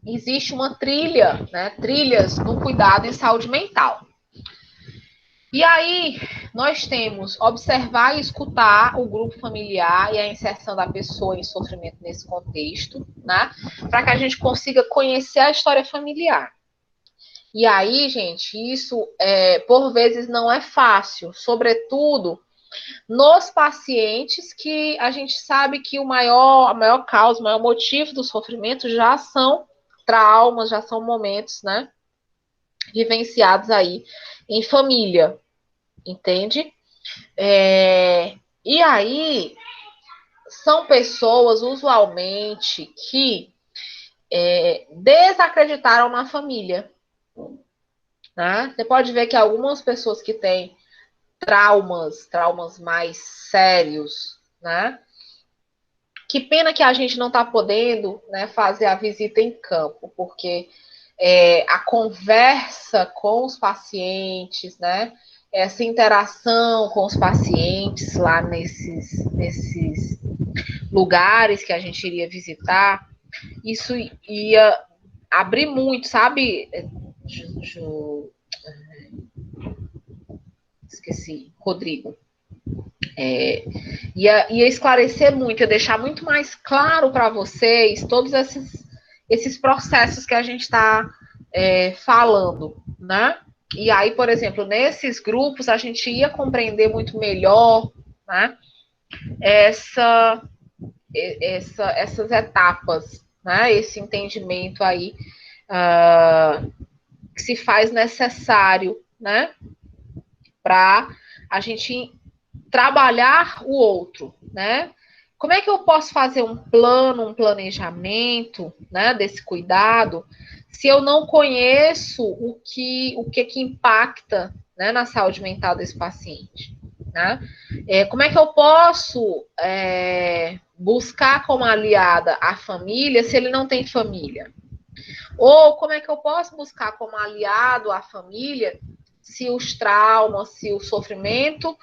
existe uma trilha, né, trilhas no cuidado em saúde mental. E aí, nós temos observar e escutar o grupo familiar e a inserção da pessoa em sofrimento nesse contexto, né, para que a gente consiga conhecer a história familiar. E aí, gente, isso, por vezes, não é fácil, sobretudo nos pacientes que a gente sabe que a maior causa, o maior motivo do sofrimento já são traumas, já são momentos, né, vivenciados aí em família, entende? E aí, são pessoas, usualmente, que desacreditaram na família, né? Você pode ver que algumas pessoas que têm traumas mais sérios, né? Que pena que a gente não está podendo, né, fazer a visita em campo, porque a conversa com os pacientes, né, essa interação com os pacientes lá nesses lugares que a gente iria visitar, isso ia abrir muito, sabe? Esqueci, Rodrigo. Ia esclarecer muito, ia deixar muito mais claro para vocês todos esses processos que a gente está falando, né? E aí, por exemplo, nesses grupos, a gente ia compreender muito melhor, né, essas etapas, né, esse entendimento aí que se faz necessário, né, para a gente trabalhar o outro, né? Como é que eu posso fazer um plano, um planejamento, né, desse cuidado, se eu não conheço o que impacta, né, na saúde mental desse paciente, né? Como é que eu posso buscar como aliada a família se ele não tem família? Ou como é que eu posso buscar como aliado a família se os traumas, se o sofrimento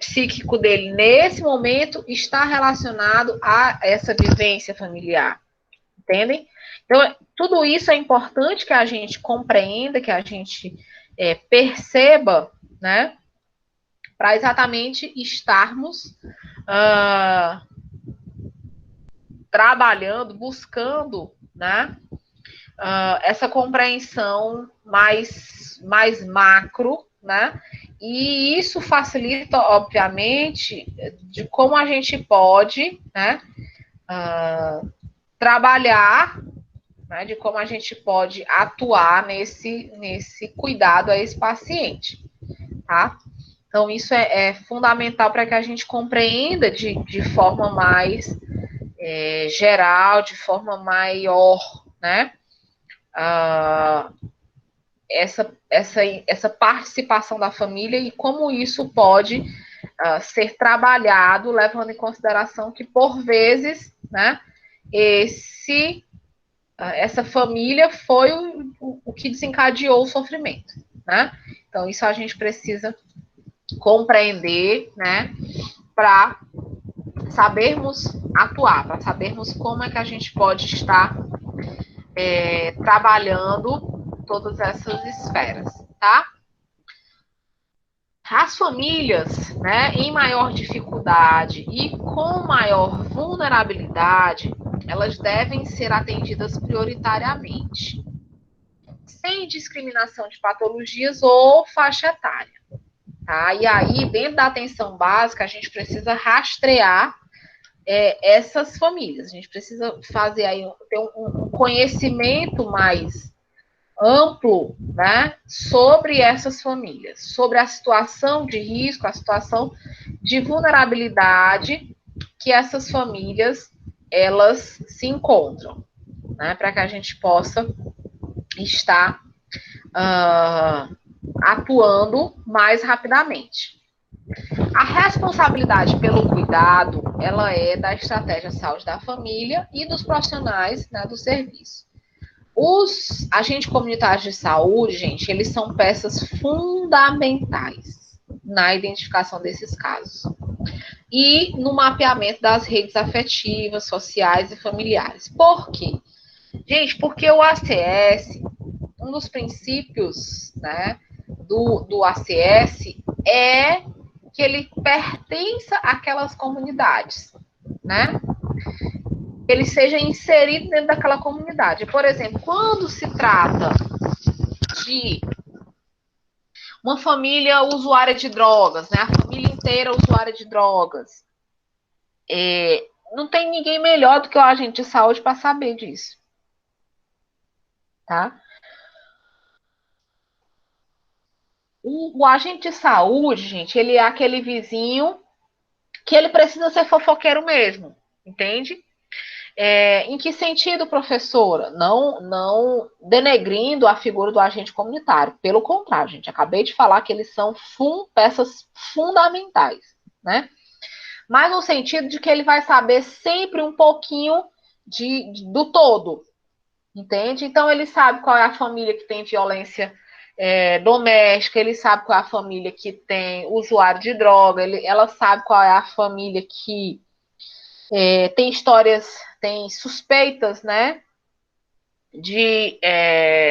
psíquico dele nesse momento está relacionado a essa vivência familiar, entendem? Então, tudo isso é importante que a gente compreenda, que a gente perceba, né, para exatamente estarmos trabalhando, buscando, né, essa compreensão mais macro, né? E isso facilita, obviamente, de como a gente pode, né, trabalhar, né, de como a gente pode atuar nesse cuidado a esse paciente, tá? Então, isso é fundamental para que a gente compreenda de forma mais geral, de forma maior, né, essa participação da família e como isso pode ser trabalhado, levando em consideração que, por vezes, né, essa família foi o que desencadeou o sofrimento, né? Então, isso a gente precisa compreender, né, para sabermos atuar, para sabermos como é que a gente pode estar trabalhando todas essas esferas, tá? As famílias, né, em maior dificuldade e com maior vulnerabilidade, elas devem ser atendidas prioritariamente, sem discriminação de patologias ou faixa etária, tá? E aí, dentro da atenção básica, a gente precisa rastrear essas famílias. A gente precisa fazer aí, ter um conhecimento mais amplo, né, sobre essas famílias, sobre a situação de risco, a situação de vulnerabilidade que essas famílias elas se encontram, né, para que a gente possa estar atuando mais rapidamente. A responsabilidade pelo cuidado, ela é da estratégia de saúde da família e dos profissionais, né, do serviço. Os agentes comunitários de saúde, gente, eles são peças fundamentais na identificação desses casos e no mapeamento das redes afetivas, sociais e familiares. Por quê? Gente, porque o ACS, um dos princípios, né, do ACS é que ele pertença àquelas comunidades, né? Ele seja inserido dentro daquela comunidade. Por exemplo, quando se trata de uma família usuária de drogas, né? A família inteira usuária de drogas, não tem ninguém melhor do que o agente de saúde para saber disso, tá? O agente de saúde, gente, ele é aquele vizinho que ele precisa ser fofoqueiro mesmo, entende? Em que sentido, professora? Não denegrindo a figura do agente comunitário. Pelo contrário, gente, acabei de falar que eles são peças fundamentais, né? Mas no sentido de que ele vai saber sempre um pouquinho do todo, entende? Então, ele sabe qual é a família que tem violência doméstica, ele sabe qual é a família que tem usuário de droga, ela sabe qual é a família que tem histórias, tem suspeitas, né, de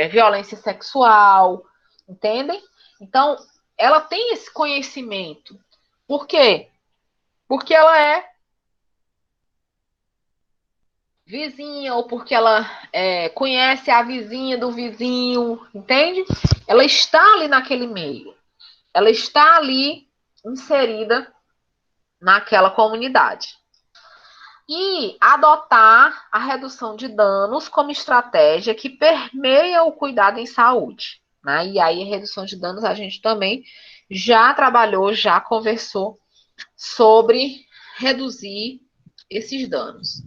violência sexual, entendem? Então, ela tem esse conhecimento. Por quê? Porque ela é vizinha, ou porque ela conhece a vizinha do vizinho, entende? Ela está ali naquele meio. Ela está ali inserida naquela comunidade. E adotar a redução de danos como estratégia que permeia o cuidado em saúde, né? E aí, a redução de danos, a gente também já trabalhou, já conversou sobre reduzir esses danos.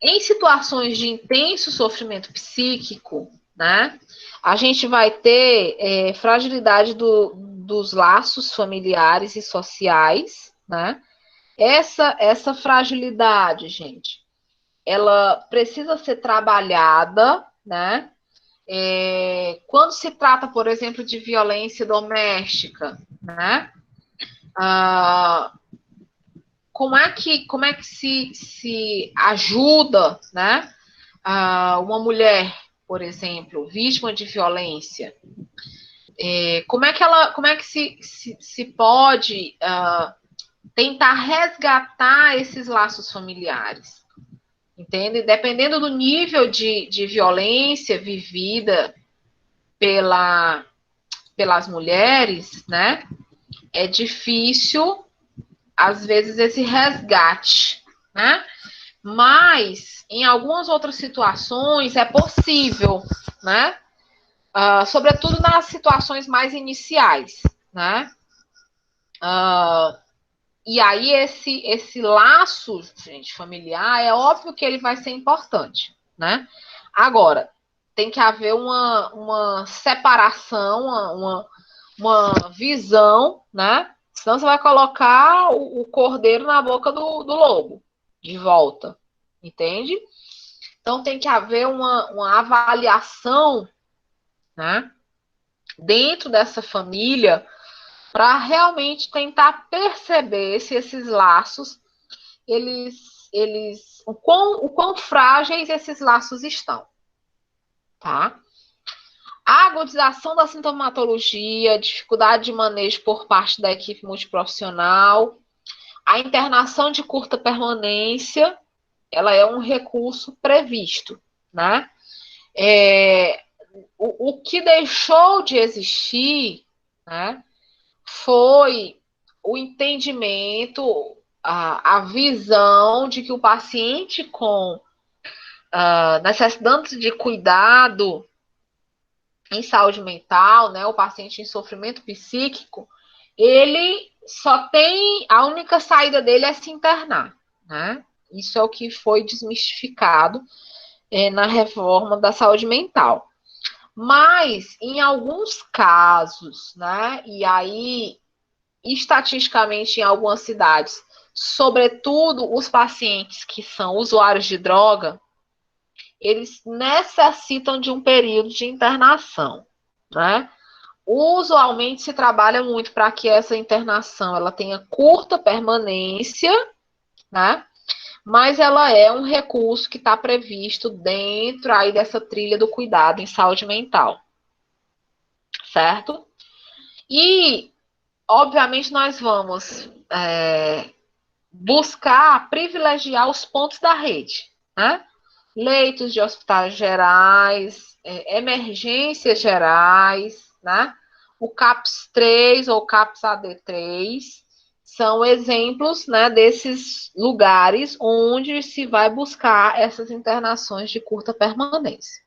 Em situações de intenso sofrimento psíquico, né, a gente vai ter fragilidade dos laços familiares e sociais, né? Essa fragilidade, gente, ela precisa ser trabalhada, né? Quando se trata, por exemplo, de violência doméstica, né? Como é que se ajuda, né? Uma mulher, por exemplo, vítima de violência, como é que se pode tentar resgatar esses laços familiares, entende? Dependendo do nível de violência vivida pelas mulheres, né? É difícil, às vezes, esse resgate, né? Mas, em algumas outras situações, é possível, né? Sobretudo nas situações mais iniciais, né? E aí, esse laço, gente, familiar, é óbvio que ele vai ser importante, né? Agora, tem que haver uma separação, uma visão, né? Senão você vai colocar o cordeiro na boca do lobo, de volta, entende? Então, tem que haver uma avaliação, né? Dentro dessa família, para realmente tentar perceber se esses laços, o quão frágeis esses laços estão, tá? A agudização da sintomatologia, dificuldade de manejo por parte da equipe multiprofissional, a internação de curta permanência, ela é um recurso previsto, né? O que deixou de existir, né, foi o entendimento, a visão de que o paciente com necessidade de cuidado em saúde mental, né, o paciente em sofrimento psíquico, ele só tem, a única saída dele é se internar, né? Isso é o que foi desmistificado na reforma da saúde mental. Mas, em alguns casos, né, e aí, estatisticamente em algumas cidades, sobretudo os pacientes que são usuários de droga, eles necessitam de um período de internação, né? Usualmente se trabalha muito para que essa internação ela tenha curta permanência, né? Mas ela é um recurso que está previsto dentro aí dessa trilha do cuidado em saúde mental, certo? E, obviamente, nós vamos buscar privilegiar os pontos da rede, né? Leitos de hospitais gerais, emergências gerais, né? O CAPS 3 ou CAPS AD3 são exemplos, né, desses lugares onde se vai buscar essas internações de curta permanência,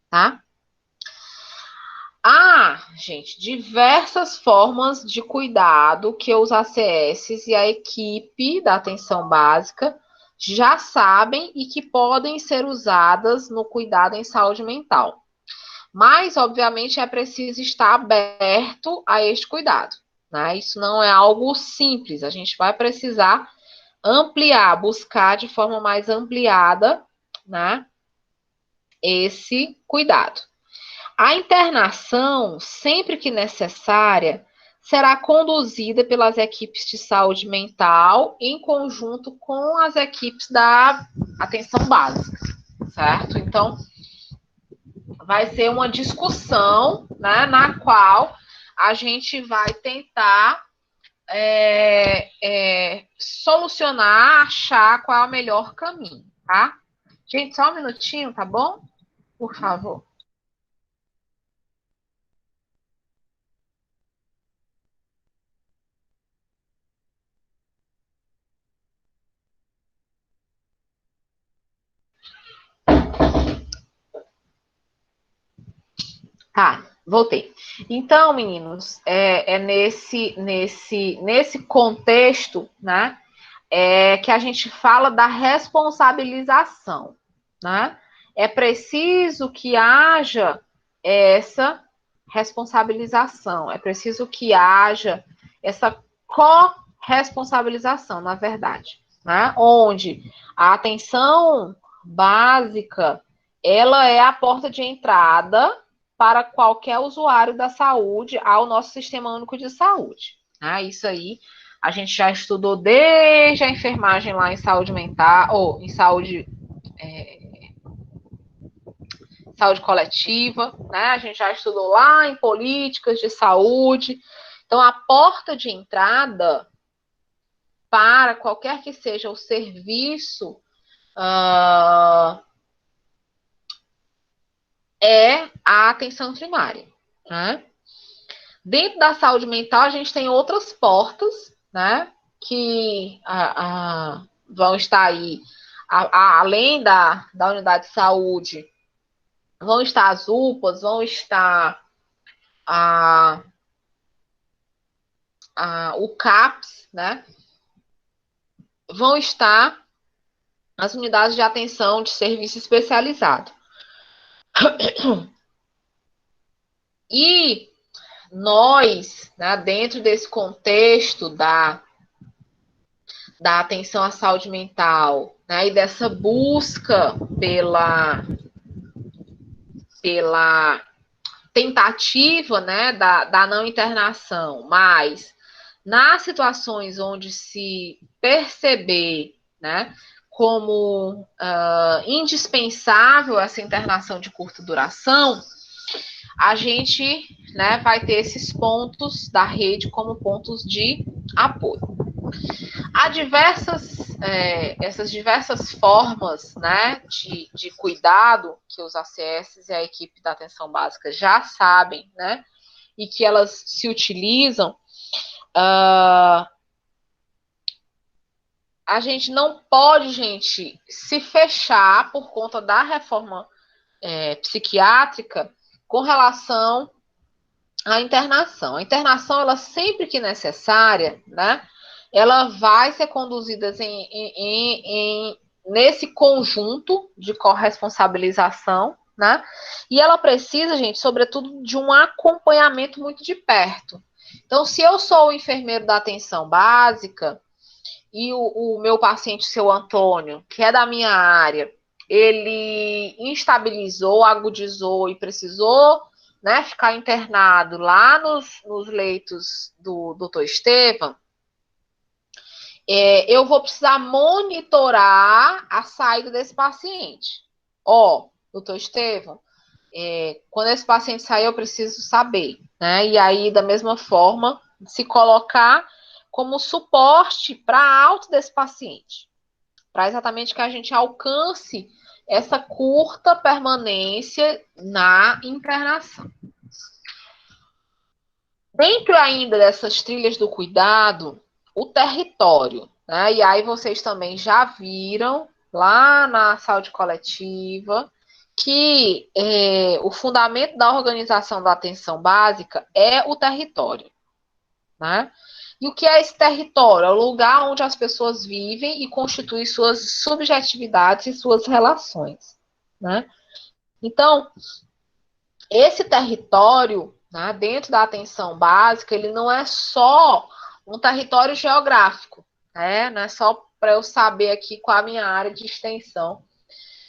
tá? Há, gente, diversas formas de cuidado que os ACS e a equipe da atenção básica já sabem e que podem ser usadas no cuidado em saúde mental. Mas, obviamente, é preciso estar aberto a este cuidado, né? Isso não é algo simples, a gente vai precisar ampliar, buscar de forma mais ampliada, né, esse cuidado. A internação, sempre que necessária, será conduzida pelas equipes de saúde mental em conjunto com as equipes da atenção básica, certo? Então, vai ser uma discussão, né, na qual a gente vai tentar solucionar, achar qual é o melhor caminho, tá? Gente, só um minutinho, tá bom? Por favor. Tá, voltei. Então, meninos, nesse contexto, né, que a gente fala da responsabilização, né? É preciso que haja essa responsabilização, é preciso que haja essa corresponsabilização, na verdade, né? Onde a atenção básica, ela é a porta de entrada para qualquer usuário da saúde ao nosso Sistema Único de Saúde. Isso aí a gente já estudou desde a enfermagem lá em saúde mental, ou em saúde coletiva, né? A gente já estudou lá em políticas de saúde. Então, a porta de entrada para qualquer que seja o serviço é a atenção primária, né? Dentro da saúde mental, a gente tem outras portas, né? Que vão estar aí, além da unidade de saúde, vão estar as UPAs, vão estar o CAPS, né? Vão estar as unidades de atenção de serviço especializado. E nós, né, dentro desse contexto da atenção à saúde mental, né, e dessa busca pela tentativa, né, da não internação, mas nas situações onde se perceber, né, como indispensável essa internação de curta duração, a gente, né, vai ter esses pontos da rede como pontos de apoio. Há essas diversas formas, né, de cuidado que os ACS e a equipe da atenção básica já sabem, né, e que elas se utilizam a gente não pode, gente, se fechar por conta da reforma psiquiátrica com relação à internação. A internação, ela sempre que necessária, né, ela vai ser conduzida nesse conjunto de corresponsabilização, né, e ela precisa, gente, sobretudo, de um acompanhamento muito de perto. Então, se eu sou o enfermeiro da atenção básica e o meu paciente, seu Antônio, que é da minha área, ele instabilizou, agudizou e precisou, né, ficar internado lá nos leitos do doutor Estevam, eu vou precisar monitorar a saída desse paciente. Doutor Estevam, quando esse paciente sair, eu preciso saber, né? E aí, da mesma forma, se colocar como suporte para a alta desse paciente, para exatamente que a gente alcance essa curta permanência na internação. Dentro ainda dessas trilhas do cuidado, o território, né? E aí vocês também já viram lá na saúde coletiva que o fundamento da organização da atenção básica é o território, né? E o que é esse território? É o lugar onde as pessoas vivem e constituem suas subjetividades e suas relações, né? Então, esse território, né, dentro da atenção básica, ele não é só um território geográfico, né? Não é só para eu saber aqui qual a minha área de extensão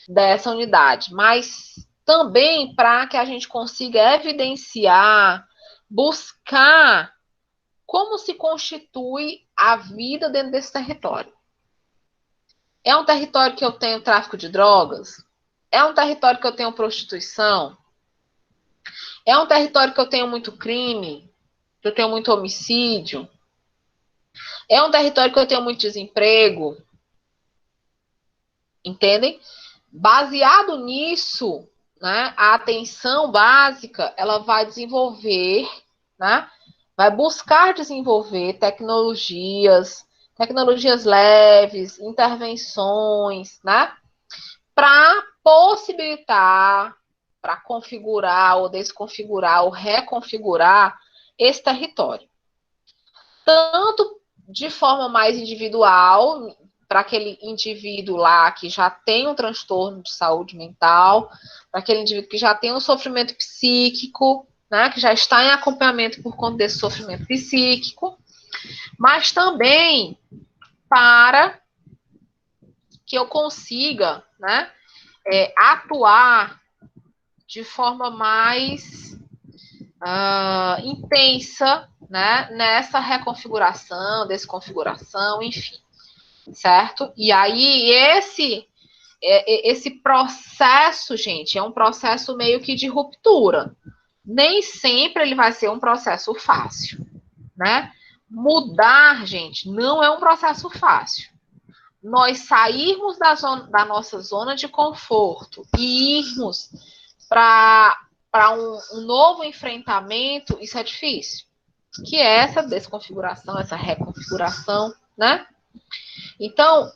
dessa unidade, mas também para que a gente consiga evidenciar, buscar como se constitui a vida dentro desse território. É um território que eu tenho tráfico de drogas? É um território que eu tenho prostituição? É um território que eu tenho muito crime? Que eu tenho muito homicídio? É um território que eu tenho muito desemprego? Entendem? Baseado nisso, né, a atenção básica, ela vai desenvolver, né, vai buscar desenvolver tecnologias leves, intervenções, né, para possibilitar, para configurar ou desconfigurar ou reconfigurar esse território. Tanto de forma mais individual, para aquele indivíduo lá que já tem um transtorno de saúde mental, para aquele indivíduo que já tem um sofrimento psíquico, né, que já está em acompanhamento por conta desse sofrimento psíquico, mas também para que eu consiga, né, atuar de forma mais intensa, né, nessa reconfiguração, desconfiguração, enfim, certo? E aí esse processo, gente, é um processo meio que de ruptura. Nem sempre ele vai ser um processo fácil, né? Mudar, gente, não é um processo fácil. Nós sairmos da nossa zona de conforto e irmos para um novo enfrentamento, isso é difícil. Que é essa desconfiguração, essa reconfiguração, né? Então,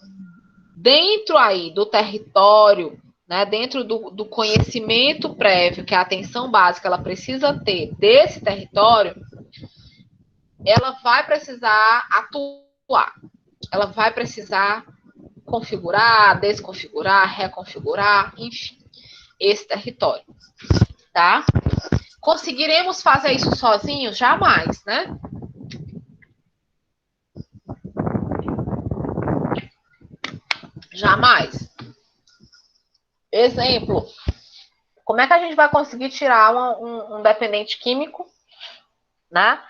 dentro aí do território, né, dentro do conhecimento prévio que a atenção básica ela precisa ter desse território, ela vai precisar atuar, ela vai precisar configurar, desconfigurar, reconfigurar, enfim, esse território, tá? Conseguiremos fazer isso sozinhos? Jamais, né? Jamais. Exemplo, como é que a gente vai conseguir tirar um dependente químico, né?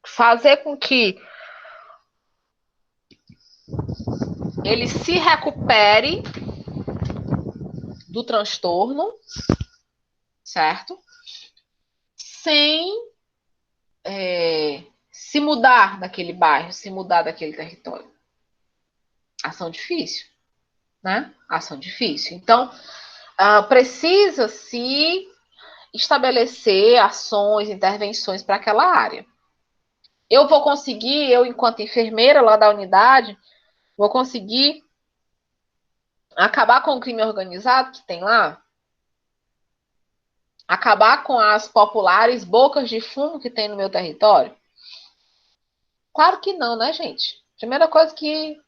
Fazer com que ele se recupere do transtorno, certo? Sem se mudar daquele bairro, se mudar daquele território. Ação difícil, né? Ação difícil. Então, precisa-se estabelecer ações, intervenções para aquela área. eu vou conseguir, eu enquanto enfermeira lá da unidade, vou conseguir acabar com o crime organizado que tem lá? Acabar com as populares bocas de fumo que tem no meu território? Claro que não, né, gente? Primeira coisa que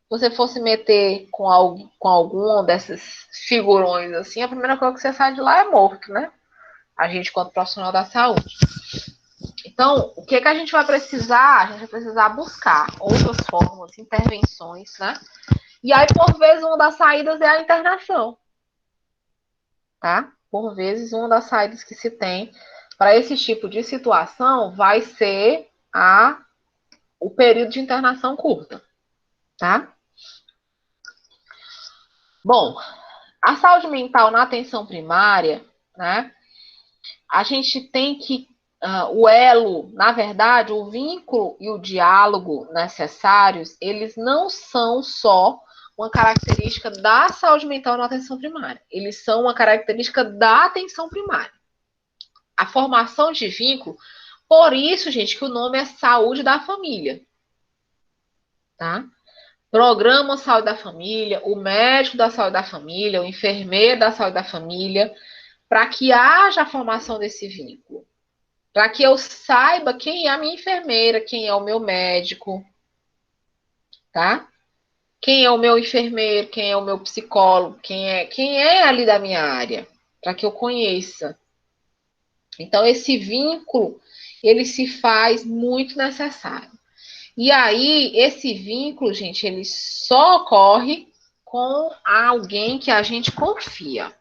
você for se meter com algum desses figurões assim, a primeira coisa que você sai de lá é morto, né? A gente, quanto profissional da saúde. Então, o que a gente vai precisar? A gente vai precisar buscar outras formas, intervenções, né? E aí, por vezes, uma das saídas é a internação, tá? Por vezes, uma das saídas que se tem para esse tipo de situação vai ser o período de internação curta, tá? Bom, a saúde mental na atenção primária, né? A gente tem que o elo, na verdade, o vínculo e o diálogo necessários, eles não são só uma característica da saúde mental na atenção primária. Eles são uma característica da atenção primária. A formação de vínculo, por isso, gente, que o nome é saúde da família, tá? Programa Saúde da Família, o médico da saúde da família, o enfermeiro da saúde da família, para que haja a formação desse vínculo. Para que eu saiba quem é a minha enfermeira, quem é o meu médico, tá? Quem é o meu enfermeiro, quem é o meu psicólogo, quem é ali da minha área, para que eu conheça. Então, esse vínculo, ele se faz muito necessário. E aí, esse vínculo, gente, ele só ocorre com alguém que a gente confia.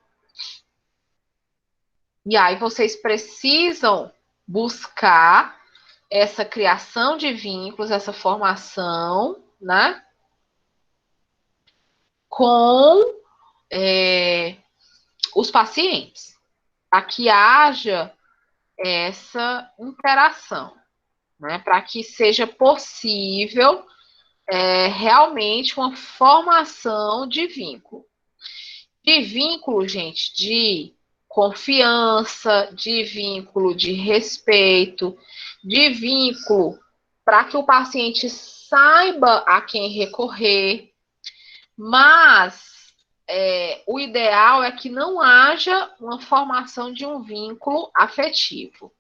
E aí, vocês precisam buscar essa criação de vínculos, essa formação, né? Com os pacientes, para que haja essa interação, né? Para que seja possível realmente uma formação de vínculo. De vínculo, gente, de confiança, de vínculo de respeito, de vínculo para que o paciente saiba a quem recorrer, mas o ideal é que não haja uma formação de um vínculo afetivo.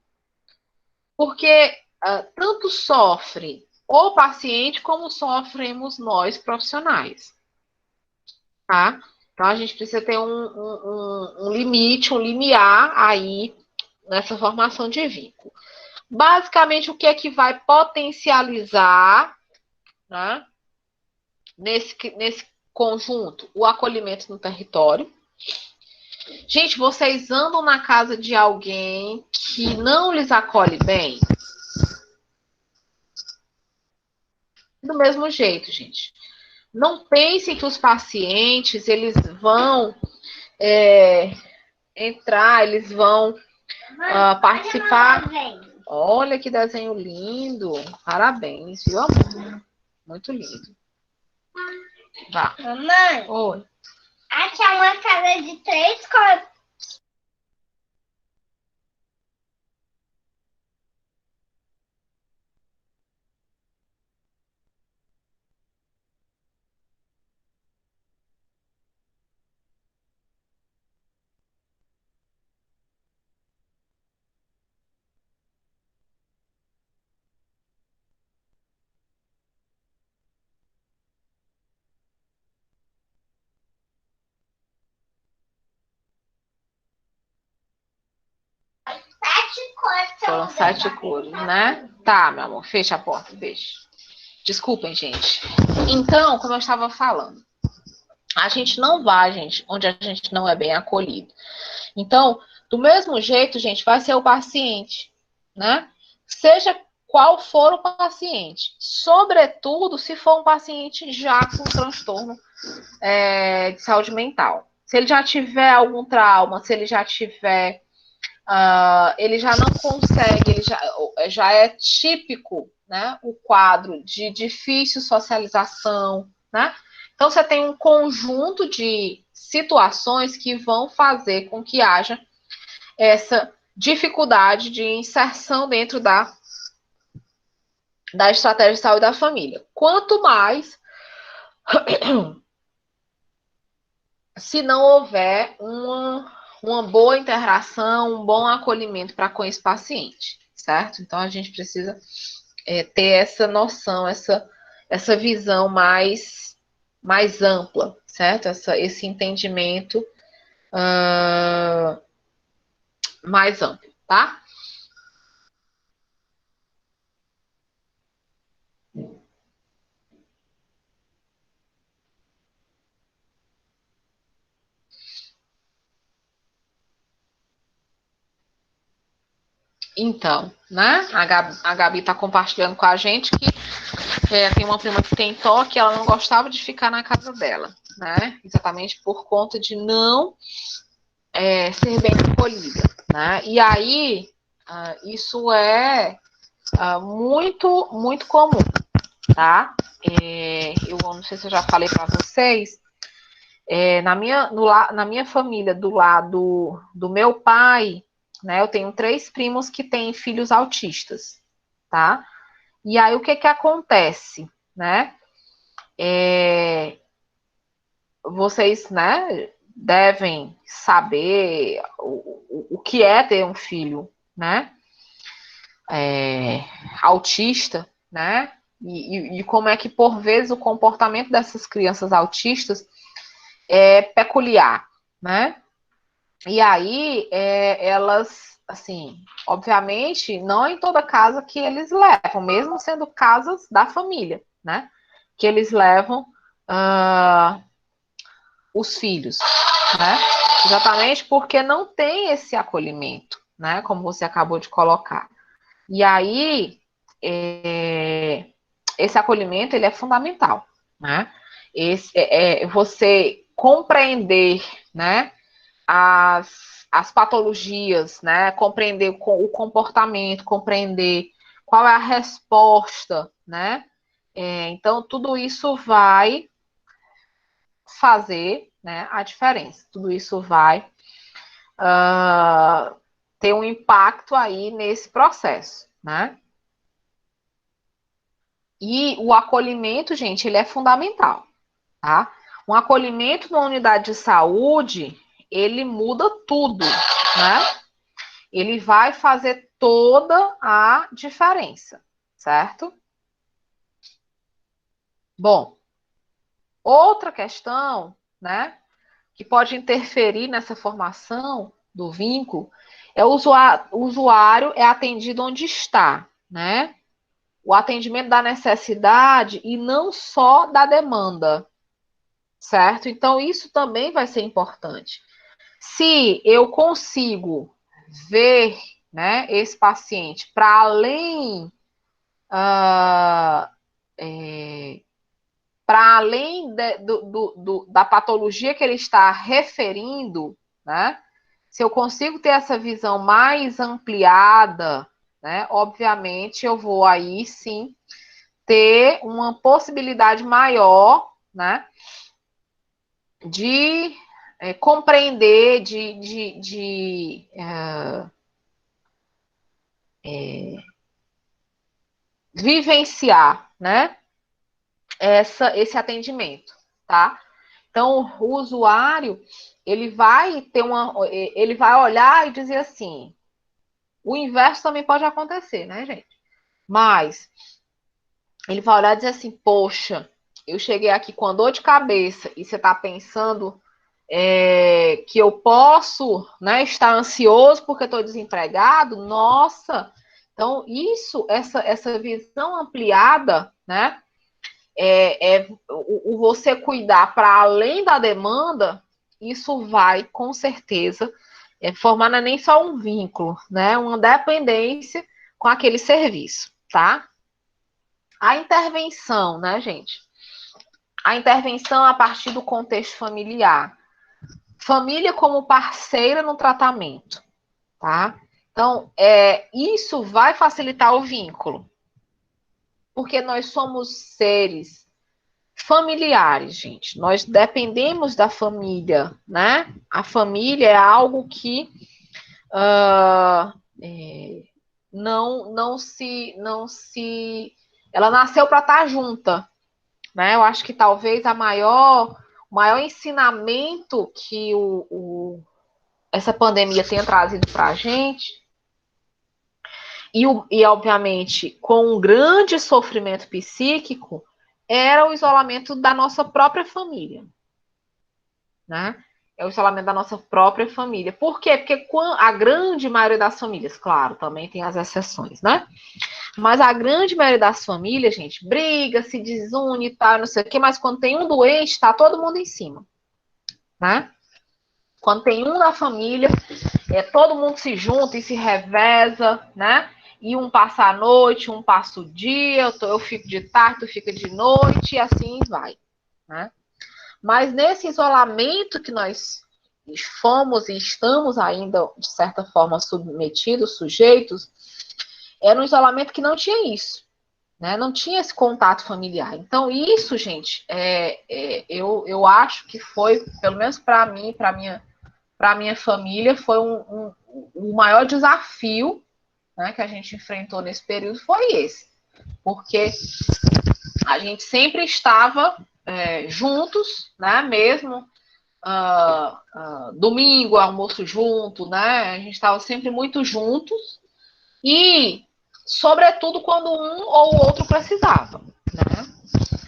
Porque tanto sofre o paciente como sofremos nós profissionais, tá? Então a gente precisa ter um limite, um limiar aí nessa formação de vínculo. Basicamente, o que é que vai potencializar, né, nesse conjunto? O acolhimento no território. Gente, vocês andam na casa de alguém que não lhes acolhe bem? Do mesmo jeito, gente. Não pensem que os pacientes, eles vão entrar, eles vão participar. Olha que desenho lindo. Parabéns, viu, amor? Muito lindo. Vá. Mamãe, Oi. aqui é uma casa de 3 quartos. Foram 7 cores, né? Tá, meu amor, fecha a porta, deixa. Desculpem, gente. Então, como eu estava falando, a gente não vai, gente, onde a gente não é bem acolhido. Então, do mesmo jeito, gente, vai ser o paciente, né? Seja qual for o paciente. Sobretudo, se for um paciente já com transtorno de saúde mental. Se ele já tiver algum trauma, se ele já tiver ele já não consegue, ele já é típico, né, o quadro de difícil socialização, né? Então, você tem um conjunto de situações que vão fazer com que haja essa dificuldade de inserção dentro da da estratégia de saúde da família. Quanto mais se não houver uma boa interação, um bom acolhimento para com esse paciente, certo? Então, a gente precisa ter essa noção, essa visão mais ampla, certo? Esse entendimento mais amplo, tá? Então, né? A Gabi está compartilhando com a gente que tem uma prima que tem toque, ela não gostava de ficar na casa dela, né? Exatamente por conta de não ser bem acolhida, né? E aí, isso é muito, muito comum, tá? Eu não sei se eu já falei para vocês, na minha família, do lado do meu pai, né? Eu tenho 3 primos que têm filhos autistas, tá? E aí, o que acontece, né? Vocês, né, devem saber o que é ter um filho, né? Autista, né? E como é que, por vezes, o comportamento dessas crianças autistas é peculiar, né? E aí, elas, assim, obviamente, não em toda casa que eles levam, mesmo sendo casas da família, né? Que eles levam os filhos, né? Exatamente porque não tem esse acolhimento, né? Como você acabou de colocar. E aí, esse acolhimento, ele é fundamental, né? Você compreender, né? As patologias, né? Compreender o comportamento, compreender qual é a resposta, né? Então, tudo isso vai fazer, né, a diferença. Tudo isso vai ter um impacto aí nesse processo, né? E o acolhimento, gente, ele é fundamental, tá? Um acolhimento na unidade de saúde, ele muda tudo, né? Ele vai fazer toda a diferença, certo? Bom, outra questão, né, que pode interferir nessa formação do vínculo é o usuário é atendido onde está, né? O atendimento da necessidade e não só da demanda, certo? Então, isso também vai ser importante. Se eu consigo ver, né, esse paciente para além para além da patologia que ele está referindo, né? Se eu consigo ter essa visão mais ampliada, né? Obviamente, eu vou aí sim ter uma possibilidade maior, né? De compreender, vivenciar, né? Esse atendimento, tá? Então, o usuário, ele vai olhar e dizer assim, o inverso também pode acontecer, né, gente? Mas ele vai olhar e dizer assim, poxa, eu cheguei aqui com a dor de cabeça e você está pensando que eu posso, né, estar ansioso porque estou desempregado? Nossa! Então, essa visão ampliada, né, você cuidar para além da demanda, isso vai, com certeza, formar não é nem só um vínculo, né? Uma dependência com aquele serviço, tá? A intervenção, né, gente? A intervenção a partir do contexto familiar. Família como parceira no tratamento, tá? Então, isso vai facilitar o vínculo, porque nós somos seres familiares, gente. Nós dependemos da família, né? A família é algo que não se ela nasceu para estar junta, né? Eu acho que talvez o maior ensinamento que essa pandemia tenha trazido para a gente, e obviamente com um grande sofrimento psíquico, era o isolamento da nossa própria família, né? É o isolamento da nossa própria família. Por quê? Porque a grande maioria das famílias, claro, também tem as exceções, né? Mas a grande maioria das famílias, gente, briga, se desune e tal, não sei o quê, mas quando tem um doente, tá todo mundo em cima, né? Quando tem um na família, todo mundo se junta e se reveza, né? E um passa a noite, um passa o dia, eu fico de tarde, tu fica de noite, e assim vai, né? Mas nesse isolamento que nós fomos e estamos ainda, de certa forma, submetidos, sujeitos, era um isolamento que não tinha isso, né? Não tinha esse contato familiar. Então, isso, gente, eu acho que foi, pelo menos para mim, para minha família, foi o maior desafio, né, que a gente enfrentou nesse período foi esse. Porque a gente sempre estava juntos, né? Mesmo domingo, almoço junto, né? A gente estava sempre muito juntos e, sobretudo, quando um ou o outro precisava, né?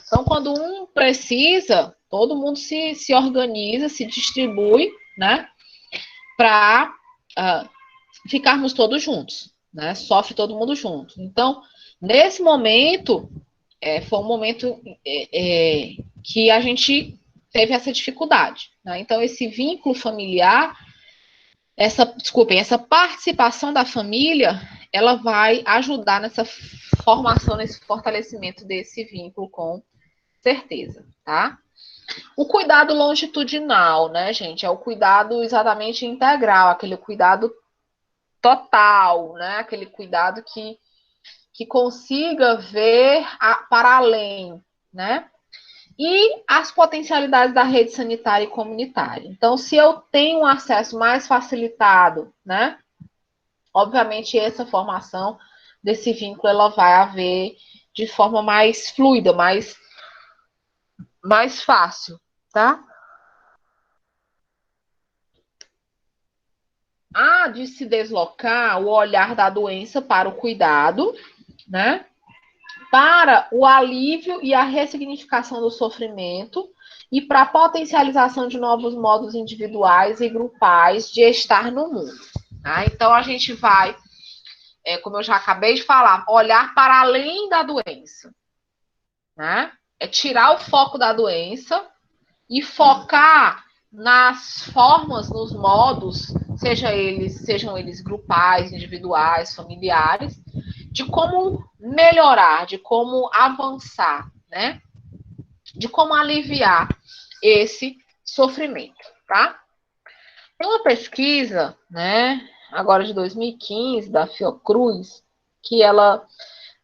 Então, quando um precisa, todo mundo se organiza, se distribui, né? Para ficarmos todos juntos, né? Sofre todo mundo junto. Então, nesse momento, foi um momento que a gente teve essa dificuldade, né? Então, esse vínculo familiar, essa participação da família, ela vai ajudar nessa formação, nesse fortalecimento desse vínculo, com certeza, tá? O cuidado longitudinal, né, gente? É o cuidado exatamente integral, aquele cuidado total, né? Aquele cuidado que consiga ver para além, né? E as potencialidades da rede sanitária e comunitária. Então, se eu tenho um acesso mais facilitado, né? Obviamente, essa formação desse vínculo, ela vai haver de forma mais fluida, mais fácil, tá? Há de se deslocar o olhar da doença para o cuidado, né? Para o alívio e a ressignificação do sofrimento e para a potencialização de novos modos individuais e grupais de estar no mundo. Tá? Então, a gente vai, como eu já acabei de falar, olhar para além da doença. Né? É tirar o foco da doença e focar nas formas, nos modos, sejam eles grupais, individuais, familiares, de como melhorar, de como avançar, né? De como aliviar esse sofrimento, tá? Tem uma pesquisa, né, agora de 2015, da Fiocruz, que ela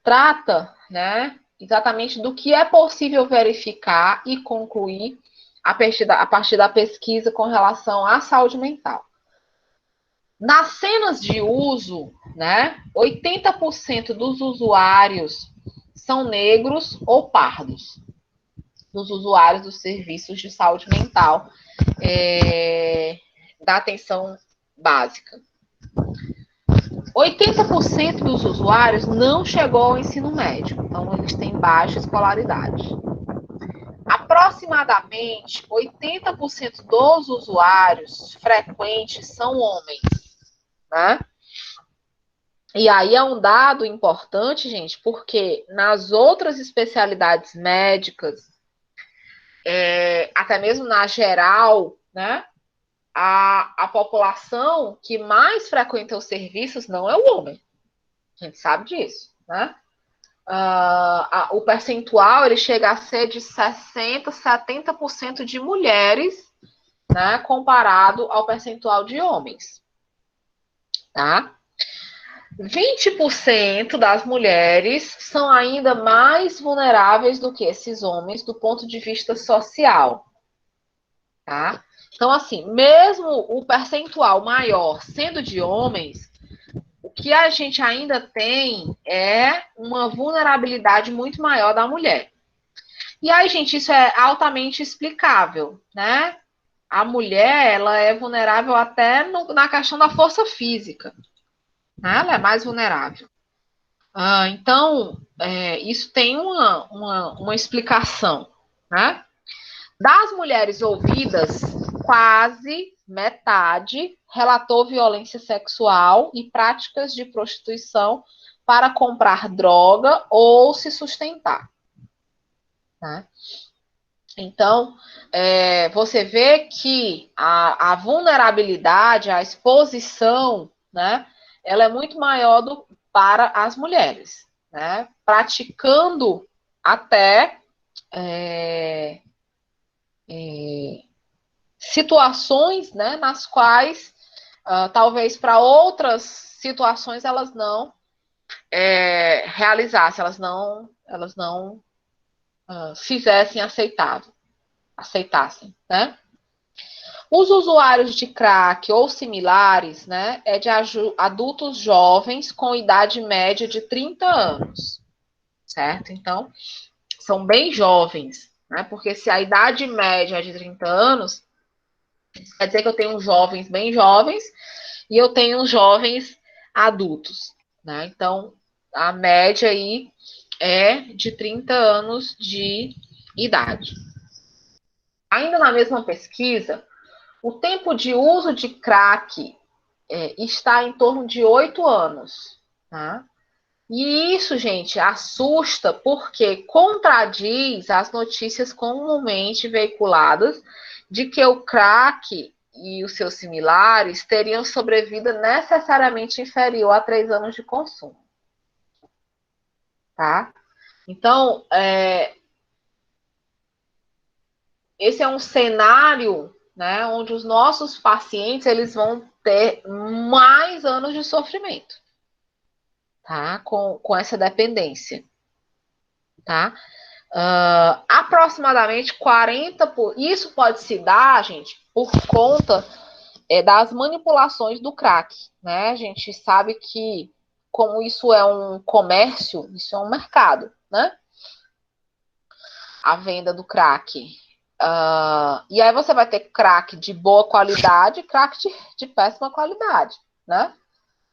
trata, né, exatamente do que é possível verificar e concluir a partir da pesquisa com relação à saúde mental. Nas cenas de uso, né, 80% dos usuários são negros ou pardos, dos usuários dos serviços de saúde mental, da atenção básica. 80% dos usuários não chegou ao ensino médio, então eles têm baixa escolaridade. Aproximadamente 80% dos usuários frequentes são homens, né? E aí é um dado importante, gente, porque nas outras especialidades médicas, até mesmo na geral, né, a população que mais frequenta os serviços não é o homem. A gente sabe disso, né? O percentual ele chega a ser de 60%, 70% de mulheres, né, comparado ao percentual de homens. Tá? 20% das mulheres são ainda mais vulneráveis do que esses homens do ponto de vista social. Tá? Então, assim, mesmo o percentual maior sendo de homens, o que a gente ainda tem é uma vulnerabilidade muito maior da mulher. E aí, gente, isso é altamente explicável, né? A mulher, ela é vulnerável até na questão da força física, né? Ela é mais vulnerável. Então, isso tem uma explicação, né? Das mulheres ouvidas, quase metade relatou violência sexual e práticas de prostituição para comprar droga ou se sustentar. Né? Então, você vê que a vulnerabilidade, a exposição, né, ela é muito maior para as mulheres, né? Praticando até situações, né, nas quais talvez para outras situações elas não realizassem, elas não fizessem aceitassem, né? Os usuários de crack ou similares, né, é de adultos jovens com idade média de 30 anos, certo? Então, são bem jovens, né? Porque se a idade média é de 30 anos, quer dizer que eu tenho jovens bem jovens e eu tenho jovens adultos, né? Então, a média aí é de 30 anos de idade. Ainda na mesma pesquisa, o tempo de uso de crack está em torno de 8 anos. Tá? E isso, gente, assusta porque contradiz as notícias comumente veiculadas de que o crack e os seus similares teriam sobrevida necessariamente inferior a 3 anos de consumo. Tá? Então, esse é um cenário, né, onde os nossos pacientes eles vão ter mais anos de sofrimento, tá? Com essa dependência, tá? Aproximadamente 40%. Isso pode se dar, gente, por conta das manipulações do crack, né? A gente sabe que, como isso é um comércio, isso é um mercado, né? A venda do crack. E aí você vai ter crack de boa qualidade e crack de péssima qualidade, né?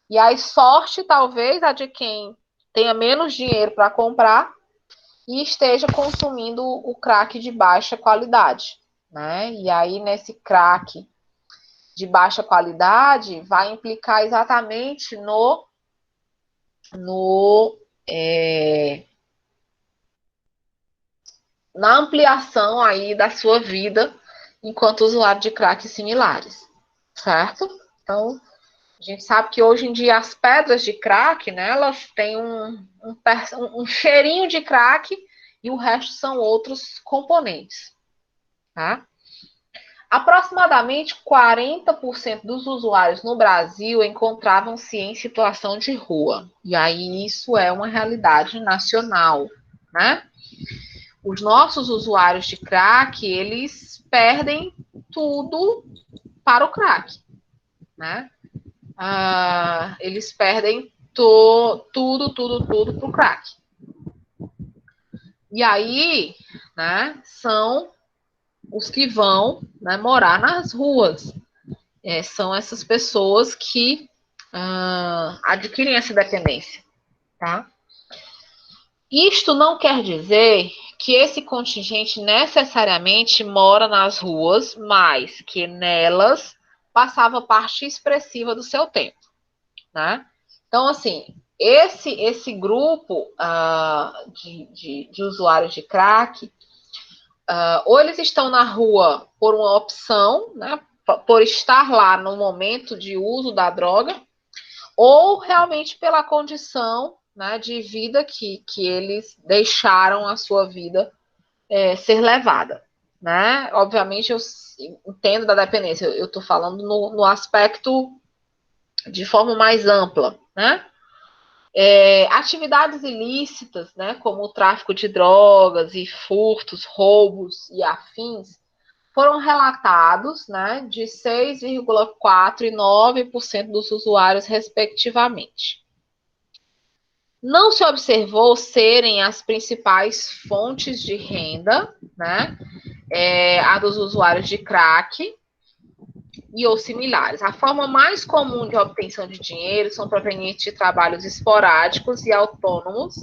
E aí sorte, talvez, a de quem tenha menos dinheiro para comprar e esteja consumindo o crack de baixa qualidade, né? E aí, nesse crack de baixa qualidade, vai implicar exatamente na ampliação aí da sua vida enquanto usuário de crack similares, certo? Então, a gente sabe que hoje em dia as pedras de crack, né, elas têm um cheirinho de crack e o resto são outros componentes, tá? Aproximadamente 40% dos usuários no Brasil encontravam-se em situação de rua. E aí isso é uma realidade nacional, né? Os nossos usuários de crack, eles perdem tudo para o crack, né? Eles perdem tudo para o crack. E aí, né, são os que vão, né, morar nas ruas. São essas pessoas que adquirem essa dependência, tá? Isto não quer dizer que esse contingente necessariamente mora nas ruas, mas que nelas passava parte expressiva do seu tempo, né? Então, assim, esse grupo de usuários de crack, ou eles estão na rua por uma opção, né, por estar lá no momento de uso da droga, ou realmente pela condição, né, de vida que eles deixaram a sua vida ser levada. Né? Obviamente, eu entendo da dependência, eu estou falando no aspecto de forma mais ampla, né? Atividades ilícitas, né, como o tráfico de drogas e furtos, roubos e afins, foram relatados, né, de 6,4% e 9% dos usuários, respectivamente. Não se observou serem as principais fontes de renda, né, a dos usuários de crack e ou similares. A forma mais comum de obtenção de dinheiro são provenientes de trabalhos esporádicos e autônomos,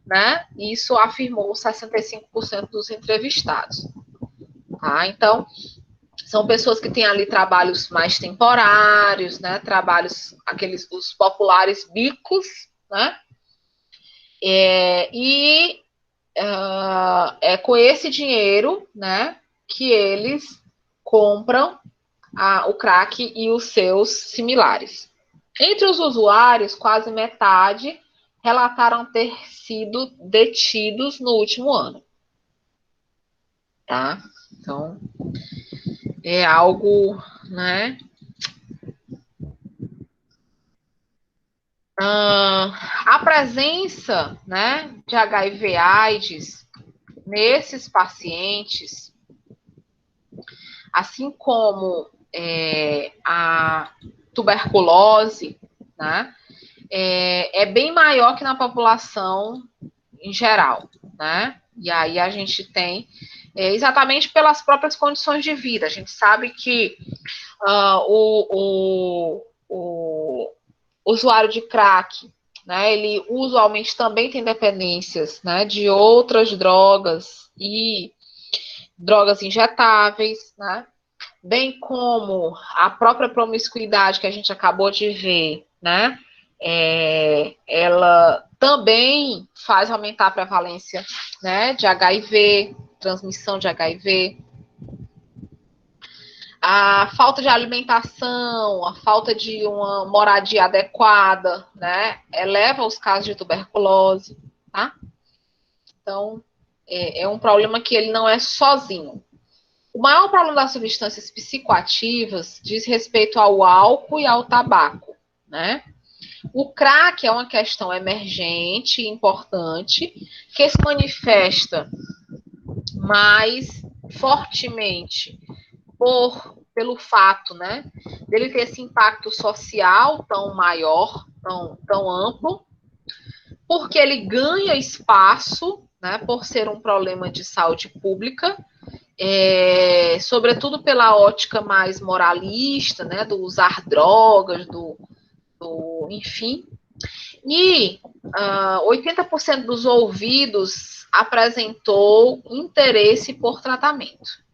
né? Isso afirmou 65% dos entrevistados. Tá? Então, são pessoas que têm ali trabalhos mais temporários, né? Trabalhos, os populares bicos, né? É com esse dinheiro, né, que eles compram o crack e os seus similares. Entre os usuários, quase metade relataram ter sido detidos no último ano. Tá? Então, é algo, né? A presença, né, de HIV/AIDS nesses pacientes, assim como a tuberculose, né, é bem maior que na população em geral, né? E aí a gente tem, exatamente pelas próprias condições de vida. A gente sabe que o usuário de crack, né, ele usualmente também tem dependências, né, de outras drogas e drogas injetáveis, né, bem como a própria promiscuidade que a gente acabou de ver, né, ela também faz aumentar a prevalência, né, de HIV, transmissão de HIV. A falta de alimentação, a falta de uma moradia adequada, né, eleva os casos de tuberculose, tá? Então, é um problema que ele não é sozinho. O maior problema das substâncias psicoativas diz respeito ao álcool e ao tabaco, né? O crack é uma questão emergente e importante, que se manifesta mais fortemente pelo fato, né, dele ter esse impacto social tão maior, tão amplo, porque ele ganha espaço, né, por ser um problema de saúde pública, sobretudo pela ótica mais moralista, né, do usar drogas, enfim. E 80% dos ouvidos apresentou interesse por tratamento.